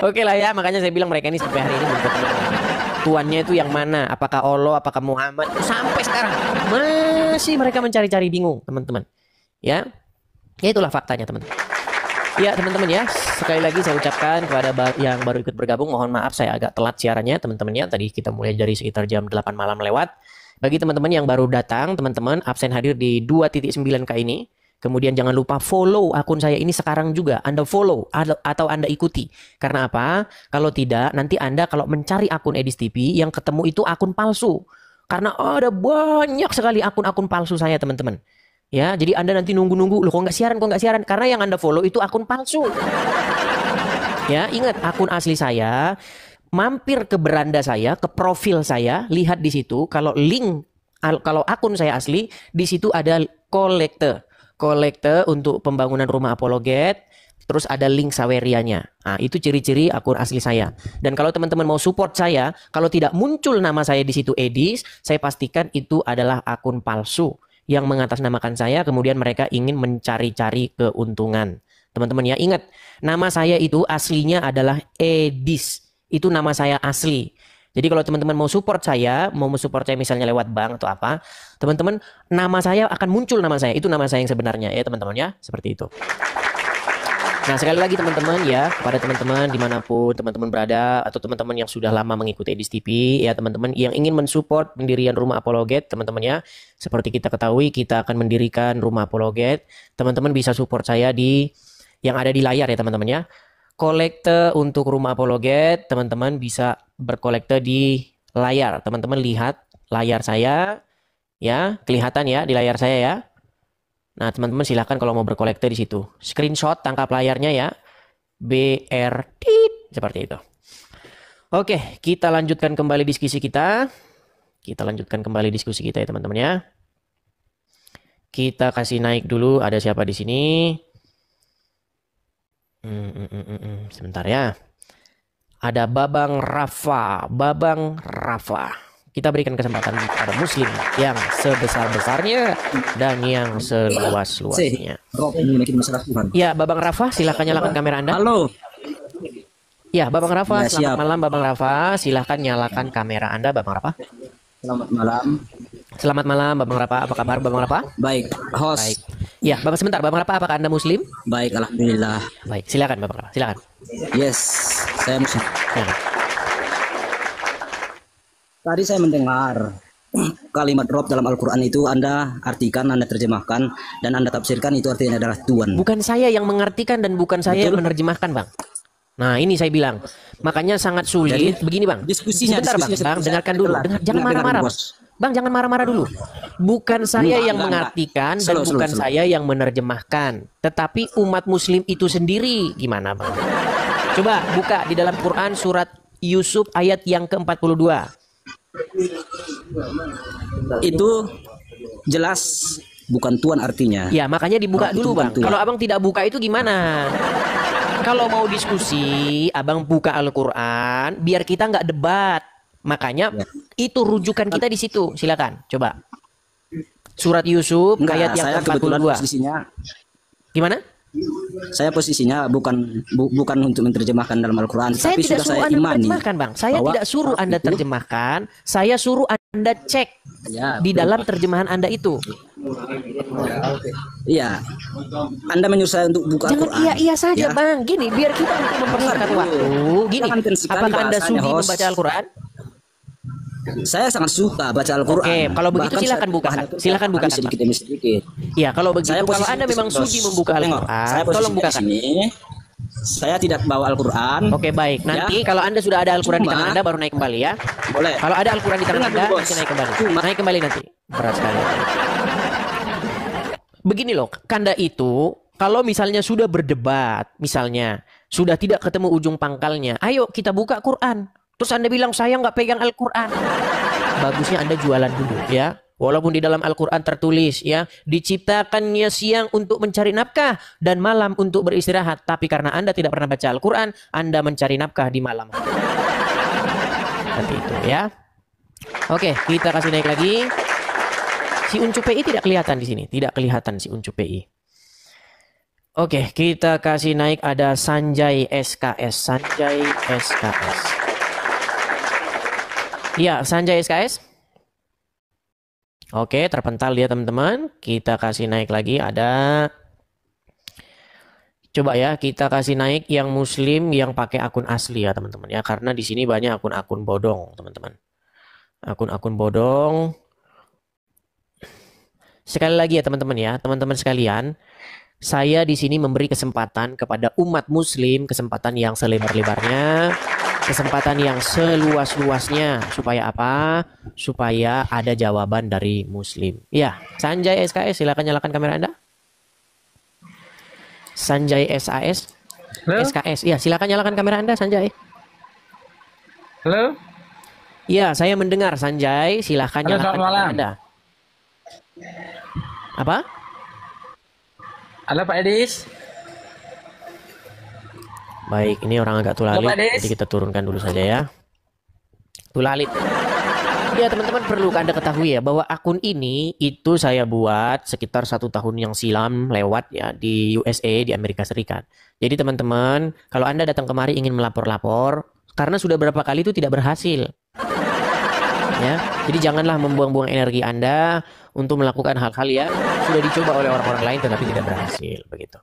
Oke lah ya, makanya saya bilang mereka ini sampai hari ini belum ketemu. Tuannya itu yang mana? Apakah Allah, apakah Muhammad? Sampai sekarang masih mereka mencari-cari, bingung, teman-teman. Ya itulah faktanya, teman-teman. Ya teman-teman ya, sekali lagi saya ucapkan kepada yang baru ikut bergabung, mohon maaf saya agak telat siarannya teman-teman ya. Tadi kita mulai dari sekitar jam 8 malam lewat. Bagi teman-teman yang baru datang, teman-teman absen hadir di 2.9K ini. Kemudian jangan lupa follow akun saya ini sekarang juga. Anda follow atau Anda ikuti. Karena apa? Kalau tidak, nanti Anda kalau mencari akun Edis TV, yang ketemu itu akun palsu. Karena ada banyak sekali akun-akun palsu saya, teman-teman. Ya, jadi Anda nanti nunggu-nunggu, loh kok nggak siaran, karena yang Anda follow itu akun palsu. Ya, ingat akun asli saya, mampir ke beranda saya, ke profil saya, lihat di situ kalau kalau akun saya asli, di situ ada kolekte untuk pembangunan rumah apologet, terus ada link Sawerianya. Nah, itu ciri-ciri akun asli saya. Dan kalau teman-teman mau support saya, kalau tidak muncul nama saya di situ Edis, saya pastikan itu adalah akun palsu yang mengatasnamakan saya, kemudian mereka ingin mencari-cari keuntungan. Teman-teman ya, ingat, nama saya itu aslinya adalah Edis. Itu nama saya asli. Jadi kalau teman-teman mau support saya misalnya lewat bank atau apa, teman-teman, nama saya akan muncul nama saya. Itu nama saya yang sebenarnya ya teman-teman ya, seperti itu. Nah sekali lagi teman-teman ya, kepada teman-teman dimanapun teman-teman berada, atau teman-teman yang sudah lama mengikuti Edis TV ya, teman-teman yang ingin mensupport pendirian rumah apologet, teman-teman ya, seperti kita ketahui kita akan mendirikan rumah apologet. Teman-teman bisa support saya di yang ada di layar ya teman-teman ya. Kolekte untuk rumah apologet, teman-teman bisa berkolekte di layar. Teman-teman lihat layar saya ya, kelihatan ya di layar saya ya. Nah, teman-teman silahkan kalau mau berkolekte di situ. Screenshot, tangkap layarnya ya. BRT seperti itu. Oke, kita lanjutkan kembali diskusi kita. Ya, teman-teman ya. Kita kasih naik dulu, ada siapa di sini? Sebentar ya. Ada Babang Rafa. Kita berikan kesempatan pada muslim yang sebesar-besarnya dan yang seluas-luasnya. Ya, Babang Rafa, silakan nyalakan kamera Anda. Halo. Ya, Babang Rafa, Ya, selamat siap. malam Babang Rafa. Silakan nyalakan kamera Anda, Babang Rafa. Selamat malam. Selamat malam, Babang Rafa. Apa kabar, Babang Rafa? Baik, host. Baik. Ya, Bapak sebentar, Babang Rafa, apakah Anda muslim? Baik, alhamdulillah. Baik, silakan Babang Rafa, silakan. Yes, saya muslim. Ya. Tadi saya mendengar kalimat Rob dalam Al-Quran itu Anda artikan, Anda terjemahkan, dan Anda tafsirkan itu artinya adalah Tuhan. Bukan saya yang mengartikan dan bukan saya yang menerjemahkan, Bang. Nah, ini saya bilang. Makanya sangat sulit. Jadi, begini, Bang. Sebentar, Bang. Dengarkan dulu. Jangan marah-marah. Bang, jangan marah-marah dulu. Bukan saya yang mengartikan dan bukan saya yang menerjemahkan. Tetapi umat muslim itu sendiri. Gimana, Bang? Coba buka di dalam Quran surat Yusuf ayat yang ke-42. Itu jelas bukan Tuhan artinya. Ya, makanya dibuka dulu, Bang. Tuhan. Kalau Abang tidak buka itu gimana? Kalau mau diskusi, Abang buka Al-Quran biar kita nggak debat. Makanya itu rujukan kita di situ. Silakan, coba. Surat Yusuf ayat yang ke-42. Gimana? Saya posisinya bukan untuk menerjemahkan dalam Al-Quran, Saya tapi tidak sudah suruh saya Anda imani. terjemahkan, Bang. Saya tidak suruh Anda terjemahkan. Saya suruh Anda cek di dalam terjemahan Anda itu. Iya. Anda menyuruh saya untuk buka Jangan Al-Quran. iya saja, Ya. Bang. Gini, biar kita untuk mempersingkat waktu. Gini, apakah Anda sudi membaca Al-Quran? Saya sangat suka baca Al-Quran. Oke, kalau begitu Bahkan silakan saya buka. Silakan buka. sedikit demi sedikit. Ya, kalau begitu, Saya kalau posisi Anda memang bos. sudi membuka Tengok, Al-Quran, saya posisi tolong di bukakan. sini. Saya tidak bawa Al-Quran. Oke, baik. Nanti kalau Anda sudah ada Al-Quran di tangan Anda baru naik kembali ya. Boleh. Kalau ada Al-Quran di tangan Dengar Anda, dulu, Bos. nanti naik kembali. Naik kembali nanti. Berat sekali. Begini loh, Kanda itu kalau misalnya sudah berdebat, misalnya sudah tidak ketemu ujung pangkalnya, ayo kita buka Quran. Terus Anda bilang saya nggak pegang Al-Quran. Bagusnya Anda jualan dulu ya. Walaupun di dalam Al-Quran tertulis ya, diciptakannya siang untuk mencari nafkah dan malam untuk beristirahat. Tapi karena Anda tidak pernah baca Al-Quran, Anda mencari nafkah di malam. Seperti itu ya. Oke, kita kasih naik lagi. Si Uncu PI tidak kelihatan di sini. Tidak kelihatan si Uncu PI. Oke, kita kasih naik ada Sanjay SKS. Sanjay SKS. Iya, Sanjay SKS. Oke, terpental dia teman-teman. Kita kasih naik lagi ada. Coba ya, kita kasih naik yang muslim yang pakai akun asli ya teman-teman ya. Karena di sini banyak akun-akun bodong teman-teman. Akun-akun bodong. Sekali lagi ya teman-teman ya, teman-teman sekalian. Saya di sini memberi kesempatan kepada umat muslim, kesempatan yang selebar-lebarnya, kesempatan yang seluas-luasnya. Supaya apa? Supaya ada jawaban dari muslim. Ya, Sanjay SKS, silakan nyalakan kamera Anda. Sanjay SAS. Halo? SKS. Ya, silakan nyalakan kamera Anda, Sanjay. Halo? Ya, saya mendengar Sanjay, silakan Halo, nyalakan selamat malam. kamera Anda. Apa? Halo Pak Edis. Baik, ini orang agak tulalit, Halo, Pak Des. jadi kita turunkan dulu saja ya. Tulalit. Ya teman-teman perlu Anda ketahui ya bahwa akun ini itu saya buat sekitar 1 tahun yang silam lewat ya di USA, di Amerika Serikat. Jadi teman-teman kalau Anda datang kemari ingin melapor-lapor karena sudah berapa kali itu tidak berhasil. Ya, jadi janganlah membuang-buang energi Anda untuk melakukan hal-hal yang sudah dicoba oleh orang-orang lain tetapi tidak berhasil begitu.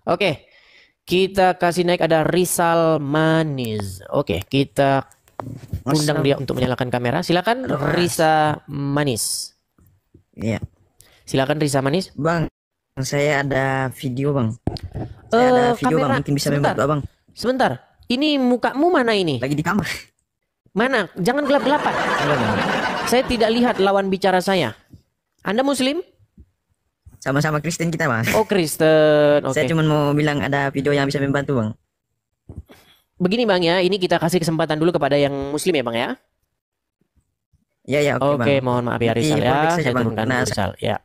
Oke, kita kasih naik ada Rizal Manis. Oke, kita undang dia untuk menyalakan kamera. Silakan Risa Manis. Iya. Silakan Risa Manis. Bang, saya ada video bang. Saya ada video kamera. bang, mungkin bisa Sebentar. membantu abang. Sebentar, ini mukamu mana ini? Lagi di kamar. Mana? Jangan gelap-gelapan. Saya tidak lihat lawan bicara saya. Anda Muslim? Sama-sama Kristen kita bang. Oh Kristen. Oke. Saya cuma mau bilang ada video yang bisa membantu bang. Begini bang ya, ini kita kasih kesempatan dulu kepada yang Muslim ya bang ya. Ya ya oke bang. Oke, mohon maaf ya Rizal Nanti ya. publik saja, Saya Bang. turunkan Nah, Rizal ya.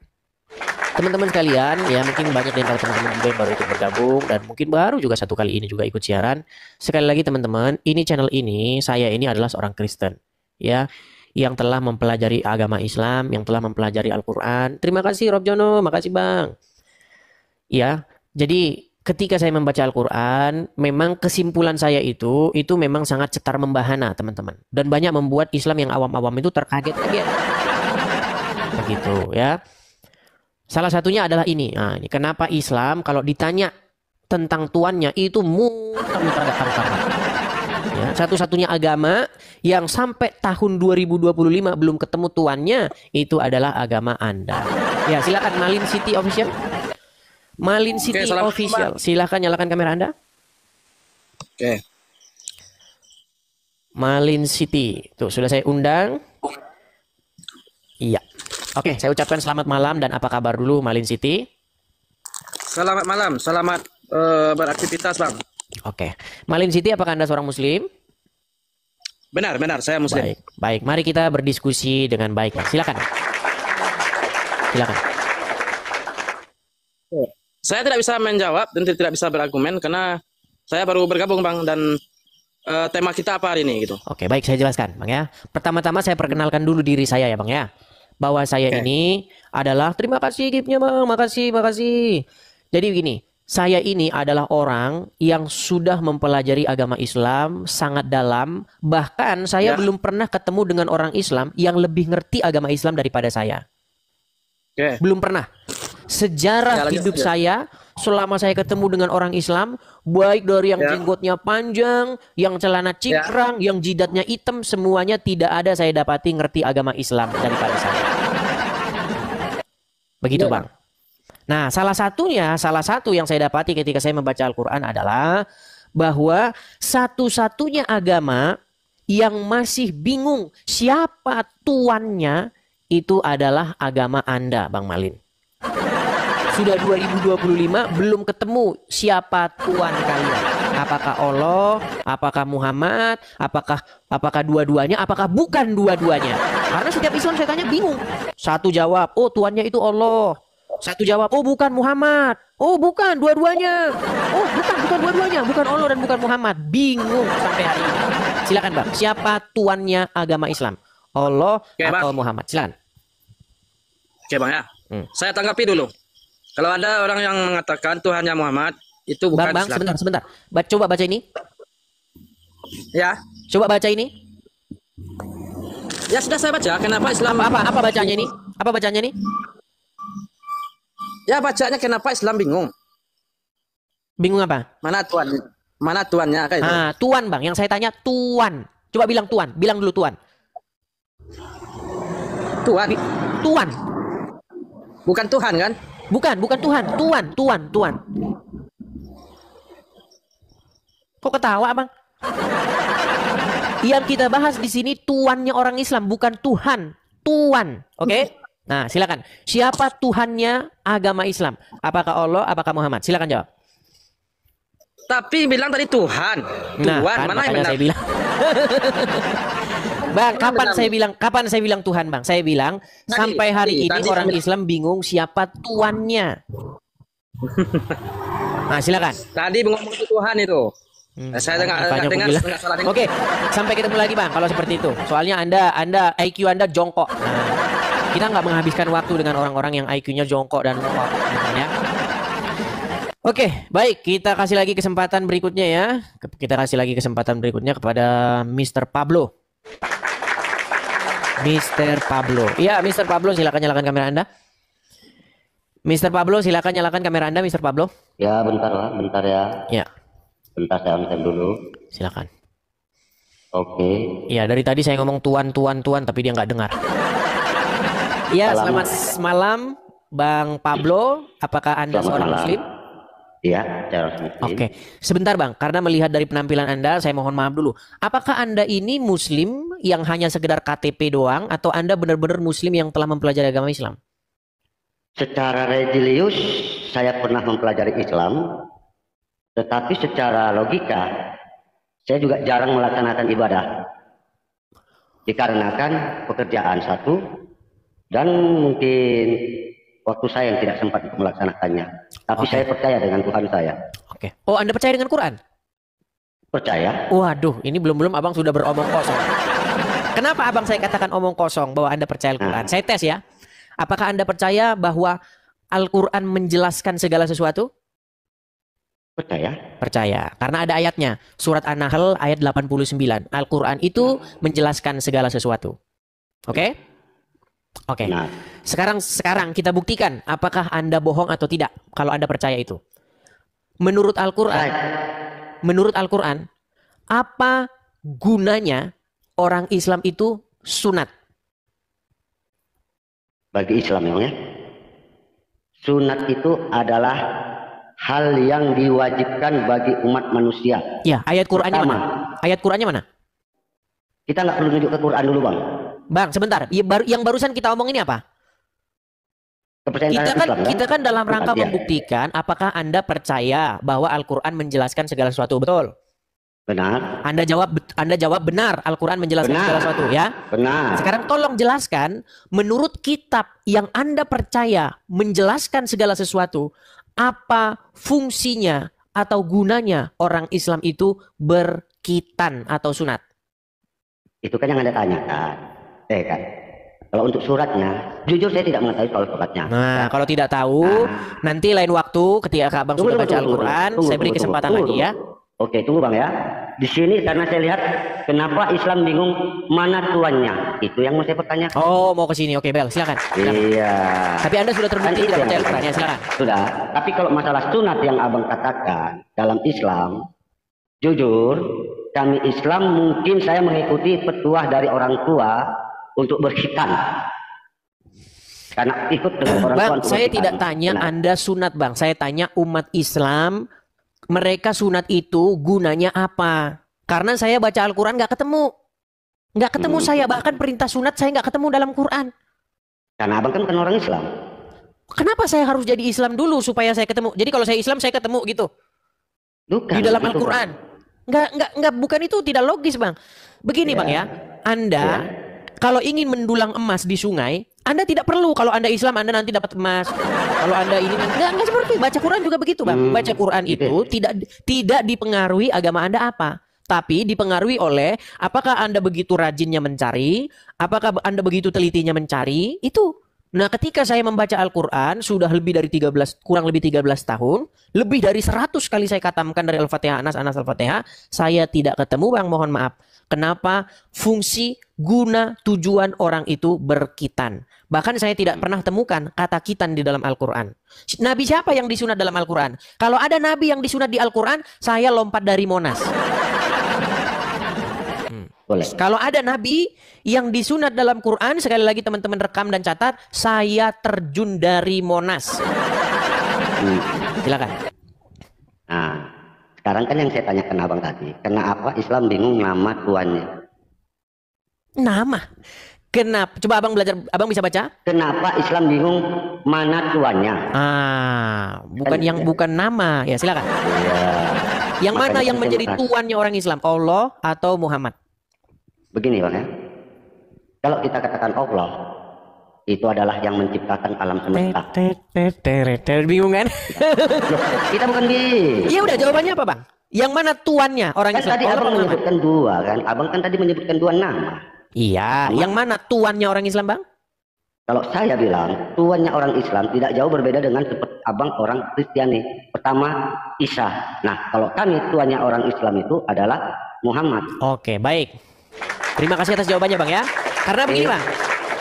Teman-teman sekalian, ya mungkin banyak dari teman-teman juga yang baru ikut bergabung dan mungkin baru juga satu kali ini juga ikut siaran. Sekali lagi teman-teman, ini channel ini, saya ini adalah seorang Kristen, ya, yang telah mempelajari agama Islam, yang telah mempelajari Al-Quran. Terima kasih Rob Jono, makasih Bang. Ya, jadi ketika saya membaca Al-Quran, memang kesimpulan saya itu memang sangat cetar membahana teman-teman. Dan banyak membuat Islam yang awam-awam itu terkaget-kaget. Begitu ya. Salah satunya adalah ini. Nah, ini kenapa Islam kalau ditanya tentang tuannya itu muter-muter ya, satu-satunya agama yang sampai tahun 2025 belum ketemu tuannya itu adalah agama Anda. Ya, silakan Malin City Official. Malin City Official. Silakan nyalakan kamera Anda. Oke. Malin City. Tuh, sudah saya undang. Iya. Oke, saya ucapkan selamat malam dan apa kabar dulu Malin City? Selamat malam, selamat beraktivitas bang. Oke, Malin City apakah Anda seorang Muslim? Benar, saya Muslim. Baik, baik. Mari kita berdiskusi dengan baik. Silakan. Silakan. Saya tidak bisa menjawab dan tidak bisa berargumen karena saya baru bergabung bang dan tema kita apa hari ini gitu. Oke, baik saya jelaskan bang ya. Pertama-tama saya perkenalkan dulu diri saya ya bang ya. Bahwa saya ini adalah, terima kasih giftnya bang, makasih. Jadi begini, saya ini adalah orang yang sudah mempelajari agama Islam sangat dalam. Bahkan saya belum pernah ketemu dengan orang Islam yang lebih ngerti agama Islam daripada saya. Belum pernah. Sejarah hidup saya selama saya ketemu dengan orang Islam, baik dari yang jenggotnya panjang, yang celana cingkrang, yang jidatnya hitam, semuanya tidak ada saya dapati ngerti agama Islam daripada saya. Begitu bang. Nah, salah satu yang saya dapati ketika saya membaca Al-Quran adalah bahwa satu-satunya agama yang masih bingung siapa tuannya itu adalah agama Anda, Bang Malin. Sudah 2025 belum ketemu siapa Tuhan kalian. Apakah Allah, apakah Muhammad, apakah dua-duanya, apakah bukan dua-duanya. Karena setiap Islam saya tanya bingung. Satu jawab, oh Tuhannya itu Allah. Satu jawab, oh bukan Muhammad. Oh bukan dua-duanya. Oh bukan dua-duanya, bukan Allah dan bukan Muhammad. Bingung sampai hari ini. Silakan Bang, siapa tuannya agama Islam? Allah atau Muhammad? Silakan. Oke Bang ya. Saya tanggapi dulu. Kalau ada orang yang mengatakan Tuhannya Muhammad, itu bukan Bang, Islam. sebentar. Coba baca ini. Ya. Coba baca ini. Ya sudah saya baca. Kenapa Islam? Apa bacanya ini? Apa bacanya ini? Ya bacanya kenapa Islam bingung? Bingung apa? Mana Tuhan? Mana Tuannya? Kayak itu. Ah, Tuan bang. Yang saya tanya Tuan. Coba bilang Tuan. Bilang dulu Tuan. Tuan. Bukan Tuhan kan? Bukan Tuhan. Tuan. Kok ketawa bang? Yang kita bahas di sini tuannya orang Islam, bukan Tuhan. Tuan, oke? Nah, silakan. Siapa Tuhannya agama Islam? Apakah Allah? Apakah Muhammad? Silakan jawab. Tapi bilang tadi Tuhan. Nah, Tuhan kan, mana yang makanya benar? saya bilang. Bang, kapan saya bilang Tuhan, Bang? Saya bilang sampai hari ini orang Islam bingung siapa tuannya. Nah, silakan. Tadi ngomong itu Tuhan itu. Saya dengar salah. Oke, sampai ketemu lagi Bang kalau seperti itu. Soalnya Anda IQ Anda jongkok. Nah, kita nggak menghabiskan waktu dengan orang-orang yang IQ-nya jongkok dan ngomong, ya. Oke, baik. Kita kasih lagi kesempatan berikutnya ya. Kita kasih lagi kesempatan berikutnya kepada Mr. Pablo. Mr. Pablo. Iya, Mr. Pablo, silakan nyalakan kamera Anda. Mr. Pablo, silakan nyalakan kamera Anda, Mr. Pablo. Ya, bentar Pak, bentar ya. Ya. Bentar saya on dulu. Silakan. Oke. Iya, dari tadi saya ngomong tuan, tapi dia nggak dengar. Iya, selamat malam, Bang Pablo. Apakah Anda seorang Muslim? Iya, secara Muslim. Oke, sebentar Bang, karena melihat dari penampilan Anda, saya mohon maaf dulu. Apakah Anda ini Muslim yang hanya sekedar KTP doang, atau Anda benar-benar Muslim yang telah mempelajari agama Islam? Secara religius, saya pernah mempelajari Islam. Tetapi secara logika, saya juga jarang melaksanakan ibadah. Dikarenakan pekerjaan satu, dan mungkin waktu saya yang tidak sempat melaksanakannya. Tapi saya percaya dengan Tuhan saya. Oke. Oh, Anda percaya dengan Quran? Percaya. Waduh, ini belum Abang sudah beromong kosong. Kenapa Abang saya katakan omong kosong bahwa Anda percaya Al-Quran? Saya tes ya. Apakah Anda percaya bahwa Al-Quran menjelaskan segala sesuatu? Percaya. Karena ada ayatnya. Surat An-Nahl ayat 89. Al-Quran itu menjelaskan segala sesuatu. Oke? Oke. Sekarang kita buktikan apakah Anda bohong atau tidak kalau Anda percaya itu. Menurut Al-Quran, apa gunanya orang Islam itu sunat? Bagi Islam ya. Sunat itu adalah hal yang diwajibkan bagi umat manusia. Ya, ayat Qur'annya mana? Ayat Qur'annya mana? Kita nggak perlu tunjuk ke Quran dulu, Bang. Bang, sebentar. Yang barusan kita omong ini apa? Kita kan dalam rangka membuktikan apakah Anda percaya bahwa Al-Quran menjelaskan segala sesuatu, betul? Benar. Anda jawab benar, Al-Quran menjelaskan segala sesuatu, ya? Benar. Sekarang tolong jelaskan, menurut kitab yang Anda percaya menjelaskan segala sesuatu, apa fungsinya atau gunanya orang Islam itu berkitan atau sunat? Itu kan yang Anda tanyakan. Kan? Kalau untuk suratnya, jujur saya tidak mengetahui soal suratnya. Nah, kalau tidak tahu, nanti lain waktu ketika Abang sudah baca Al-Quran, saya beri kesempatan lagi ya. Oke, tunggu Bang ya. Di sini karena saya lihat kenapa Islam bingung mana tuannya. Itu yang mau saya pertanyakan. Oh, mau ke sini. Oke, Bel, silakan. Iya. Tapi Anda sudah terbukti tidak percaya Al-Quran, ya silakan. Sudah. Tapi kalau masalah sunat yang Abang katakan dalam Islam, jujur, kami Islam mungkin saya mengikuti petuah dari orang tua untuk berkhitan. Karena ikut dengan orang tua. Bang, saya tidak tanya Anda sunat, Bang. Saya tanya umat Islam, mereka sunat itu gunanya apa? Karena saya baca Al-Quran nggak ketemu. Nggak ketemu saya. Bahkan perintah sunat saya nggak ketemu dalam Quran. Karena Abang kan orang Islam. Kenapa saya harus jadi Islam dulu supaya saya ketemu? Jadi kalau saya Islam saya ketemu gitu. Bukan, di dalam Al-Quran. Nggak, bukan itu tidak logis, Bang. Begini, Bang ya. Anda kalau ingin mendulang emas di sungai, Anda tidak perlu. Kalau Anda Islam, Anda nanti dapat emas. Kalau Anda ini nggak seperti baca Quran juga begitu, Bang. Baca Quran itu tidak dipengaruhi agama Anda apa, tapi dipengaruhi oleh apakah Anda begitu rajinnya mencari, apakah Anda begitu telitinya mencari itu. Nah, ketika saya membaca Al-Quran sudah lebih dari 13, kurang lebih 13 tahun, lebih dari 100 kali saya khatamkan dari Al-Fatihah, Anas Al-Fatihah, saya tidak ketemu, Bang, mohon maaf. Kenapa? Fungsi, guna, tujuan orang itu berkitan. Bahkan saya tidak pernah temukan kata kitan di dalam Al-Quran. Nabi siapa yang disunat dalam Al-Quran? Kalau ada Nabi yang disunat di Al-Quran, saya lompat dari Monas. Boleh. Kalau ada Nabi yang disunat dalam Quran, sekali lagi teman-teman rekam dan catat, saya terjun dari Monas. Silakan. Nah, sekarang kan yang saya tanyakan abang tadi, kenapa Islam bingung nama tuannya? Nama? Kenapa? Coba abang belajar, abang bisa baca? Kenapa Islam bingung mana tuannya? Bukan yang bukan nama, ya silakan. Yang mana yang menjadi tuannya orang Islam, Allah atau Muhammad? Begini Bang ya, kalau kita katakan Allah itu adalah yang menciptakan alam semesta. Bingung kan? Kita bukan gini. Iya udah, jawabannya apa Bang? Yang mana tuannya orang Kan Islam? tadi abang menyebutkan dua kan, abang kan tadi menyebutkan dua nama. Iya, yang mana tuannya orang Islam Bang? Kalau saya bilang tuannya orang Islam tidak jauh berbeda dengan seperti abang orang Kristiani. Pertama Isa. Nah kalau kami tuannya orang Islam itu adalah Muhammad. Oke, baik. Terima kasih atas jawabannya Bang ya. Karena begini Bang,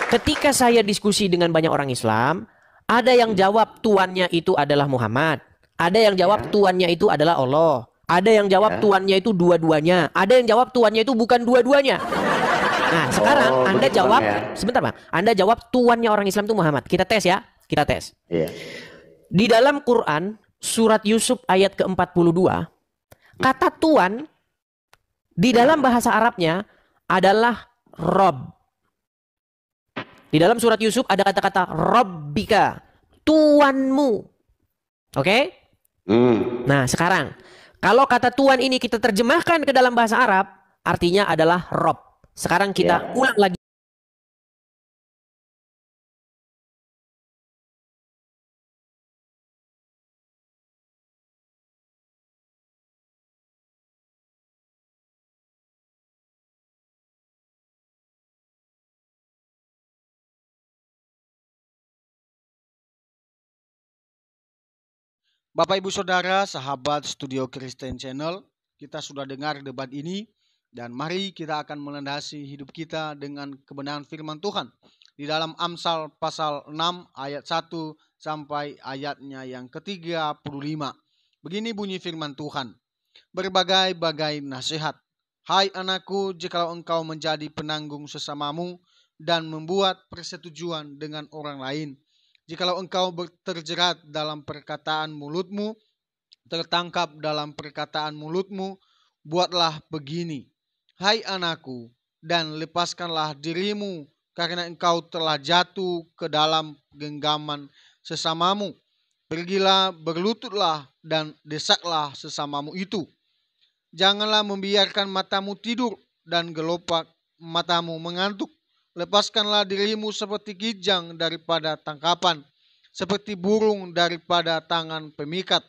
ketika saya diskusi dengan banyak orang Islam, ada yang jawab tuannya itu adalah Muhammad, ada yang jawab tuannya itu adalah Allah, ada yang jawab tuannya itu dua-duanya, ada yang jawab tuannya itu bukan dua-duanya. Nah sekarang Anda jawab, sebentar Bang, Anda jawab tuannya orang Islam itu Muhammad. Kita tes ya, kita tes. Di dalam Quran surat Yusuf ayat ke-42, kata tuan di dalam bahasa Arabnya adalah Rob. Di dalam surat Yusuf ada kata-kata Rabbika, tuanmu. Oke? Nah sekarang, kalau kata tuan ini kita terjemahkan ke dalam bahasa Arab, artinya adalah Rob. Sekarang kita ulang lagi. Bapak Ibu Saudara, sahabat Studio Kristen Channel, kita sudah dengar debat ini dan mari kita akan melandasi hidup kita dengan kebenaran firman Tuhan di dalam Amsal pasal 6 ayat 1 sampai ayatnya yang ke-35. Begini bunyi firman Tuhan. Berbagai-bagai nasihat. Hai anakku, jikalau engkau menjadi penanggung sesamamu dan membuat persetujuan dengan orang lain, jikalau engkau terjerat dalam perkataan mulutmu, tertangkap dalam perkataan mulutmu, buatlah begini. Hai anakku, dan lepaskanlah dirimu, karena engkau telah jatuh ke dalam genggaman sesamamu. Pergilah, berlututlah, dan desaklah sesamamu itu. Janganlah membiarkan matamu tidur, dan gelopak matamu mengantuk. Lepaskanlah dirimu seperti kijang daripada tangkapan, seperti burung daripada tangan pemikat.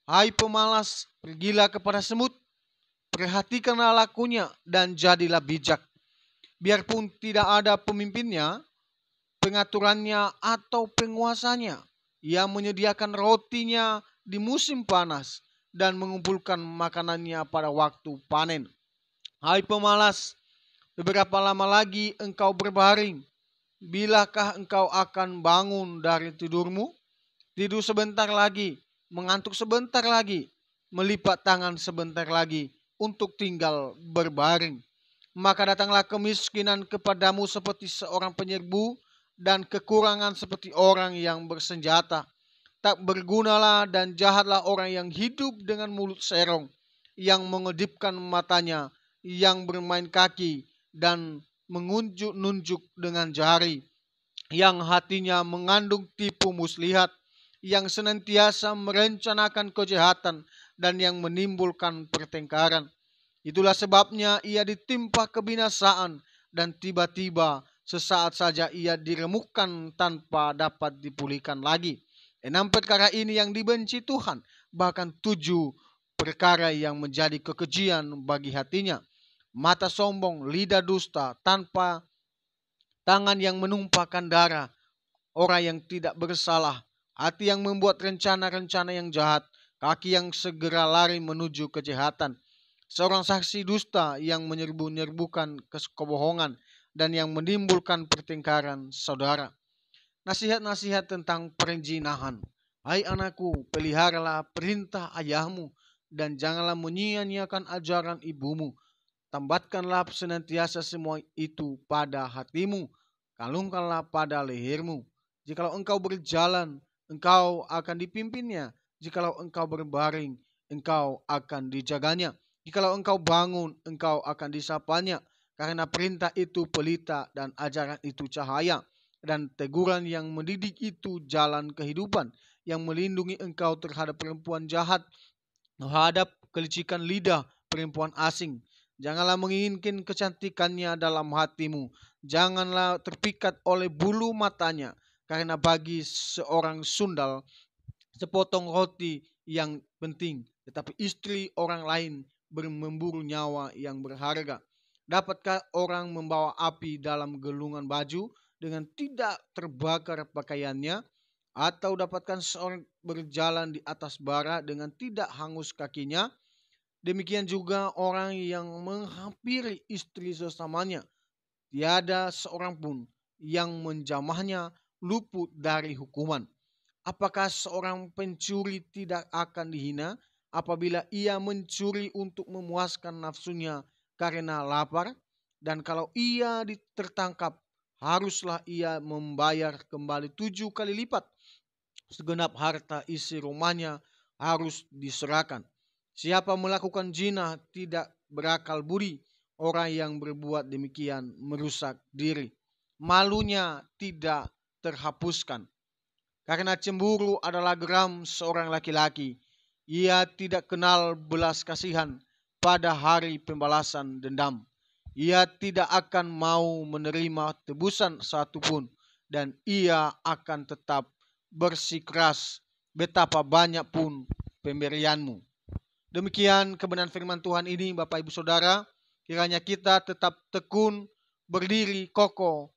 Hai pemalas, pergilah kepada semut, perhatikanlah lakunya dan jadilah bijak. Biarpun tidak ada pemimpinnya, pengaturannya atau penguasanya, ia menyediakan rotinya di musim panas dan mengumpulkan makanannya pada waktu panen. Hai pemalas, beberapa lama lagi engkau berbaring? Bilakah engkau akan bangun dari tidurmu? Tidur sebentar lagi, mengantuk sebentar lagi, melipat tangan sebentar lagi untuk tinggal berbaring. Maka datanglah kemiskinan kepadamu seperti seorang penyerbu dan kekurangan seperti orang yang bersenjata. Tak bergunalah dan jahatlah orang yang hidup dengan mulut serong, yang mengedipkan matanya, yang bermain kaki dan mengunjuk-nunjuk dengan jari, yang hatinya mengandung tipu muslihat, yang senantiasa merencanakan kejahatan dan yang menimbulkan pertengkaran. Itulah sebabnya ia ditimpa kebinasaan dan tiba-tiba sesaat saja ia diremukkan tanpa dapat dipulihkan lagi. 6 perkara ini yang dibenci Tuhan, bahkan 7 perkara yang menjadi kekejian bagi hatinya. Mata sombong, lidah dusta, tanpa tangan yang menumpahkan darah, orang yang tidak bersalah, hati yang membuat rencana-rencana yang jahat, kaki yang segera lari menuju kejahatan, seorang saksi dusta yang menyerbu-nyerbukan kebohongan dan yang menimbulkan pertengkaran saudara. Nasihat-nasihat tentang perzinahan. Hai anakku, peliharalah perintah ayahmu dan janganlah menyia-nyiakan ajaran ibumu. Tambatkanlah senantiasa semua itu pada hatimu, kalungkanlah pada lehermu. Jikalau engkau berjalan, engkau akan dipimpinnya. Jikalau engkau berbaring, engkau akan dijaganya. Jikalau engkau bangun, engkau akan disapanya. Karena perintah itu pelita dan ajaran itu cahaya. Dan teguran yang mendidik itu jalan kehidupan. Yang melindungi engkau terhadap perempuan jahat, terhadap kelicikan lidah perempuan asing. Janganlah menginginkan kecantikannya dalam hatimu. Janganlah terpikat oleh bulu matanya. Karena bagi seorang sundal, sepotong roti yang penting. Tetapi istri orang lain memburu nyawa yang berharga. Dapatkah orang membawa api dalam gelungan baju dengan tidak terbakar pakaiannya? Atau dapatkah seorang berjalan di atas bara dengan tidak hangus kakinya? Demikian juga orang yang menghampiri istri sesamanya. Tiada seorang pun yang menjamahnya luput dari hukuman. Apakah seorang pencuri tidak akan dihina apabila ia mencuri untuk memuaskan nafsunya karena lapar? Dan kalau ia tertangkap, haruslah ia membayar kembali 7 kali lipat. Segenap harta isi rumahnya harus diserahkan. Siapa melakukan zina tidak berakal budi. Orang yang berbuat demikian merusak diri. Malunya tidak terhapuskan. Karena cemburu adalah geram seorang laki-laki. Ia tidak kenal belas kasihan pada hari pembalasan dendam. Ia tidak akan mau menerima tebusan satupun. Dan ia akan tetap bersikeras betapa banyak pun pemberianmu. Demikian kebenaran firman Tuhan ini, Bapak Ibu Saudara. Kiranya kita tetap tekun, berdiri kokoh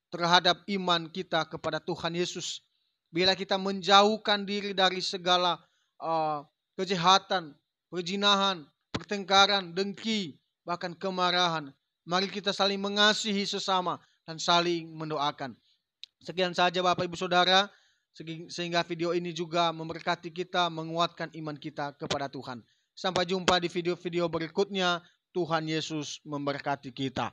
terhadap iman kita kepada Tuhan Yesus. Bila kita menjauhkan diri dari segala kejahatan, perzinahan, pertengkaran, dengki, bahkan kemarahan, mari kita saling mengasihi sesama dan saling mendoakan. Sekian saja Bapak Ibu Saudara, sehingga video ini juga memberkati kita, menguatkan iman kita kepada Tuhan. Sampai jumpa di video-video berikutnya. Tuhan Yesus memberkati kita.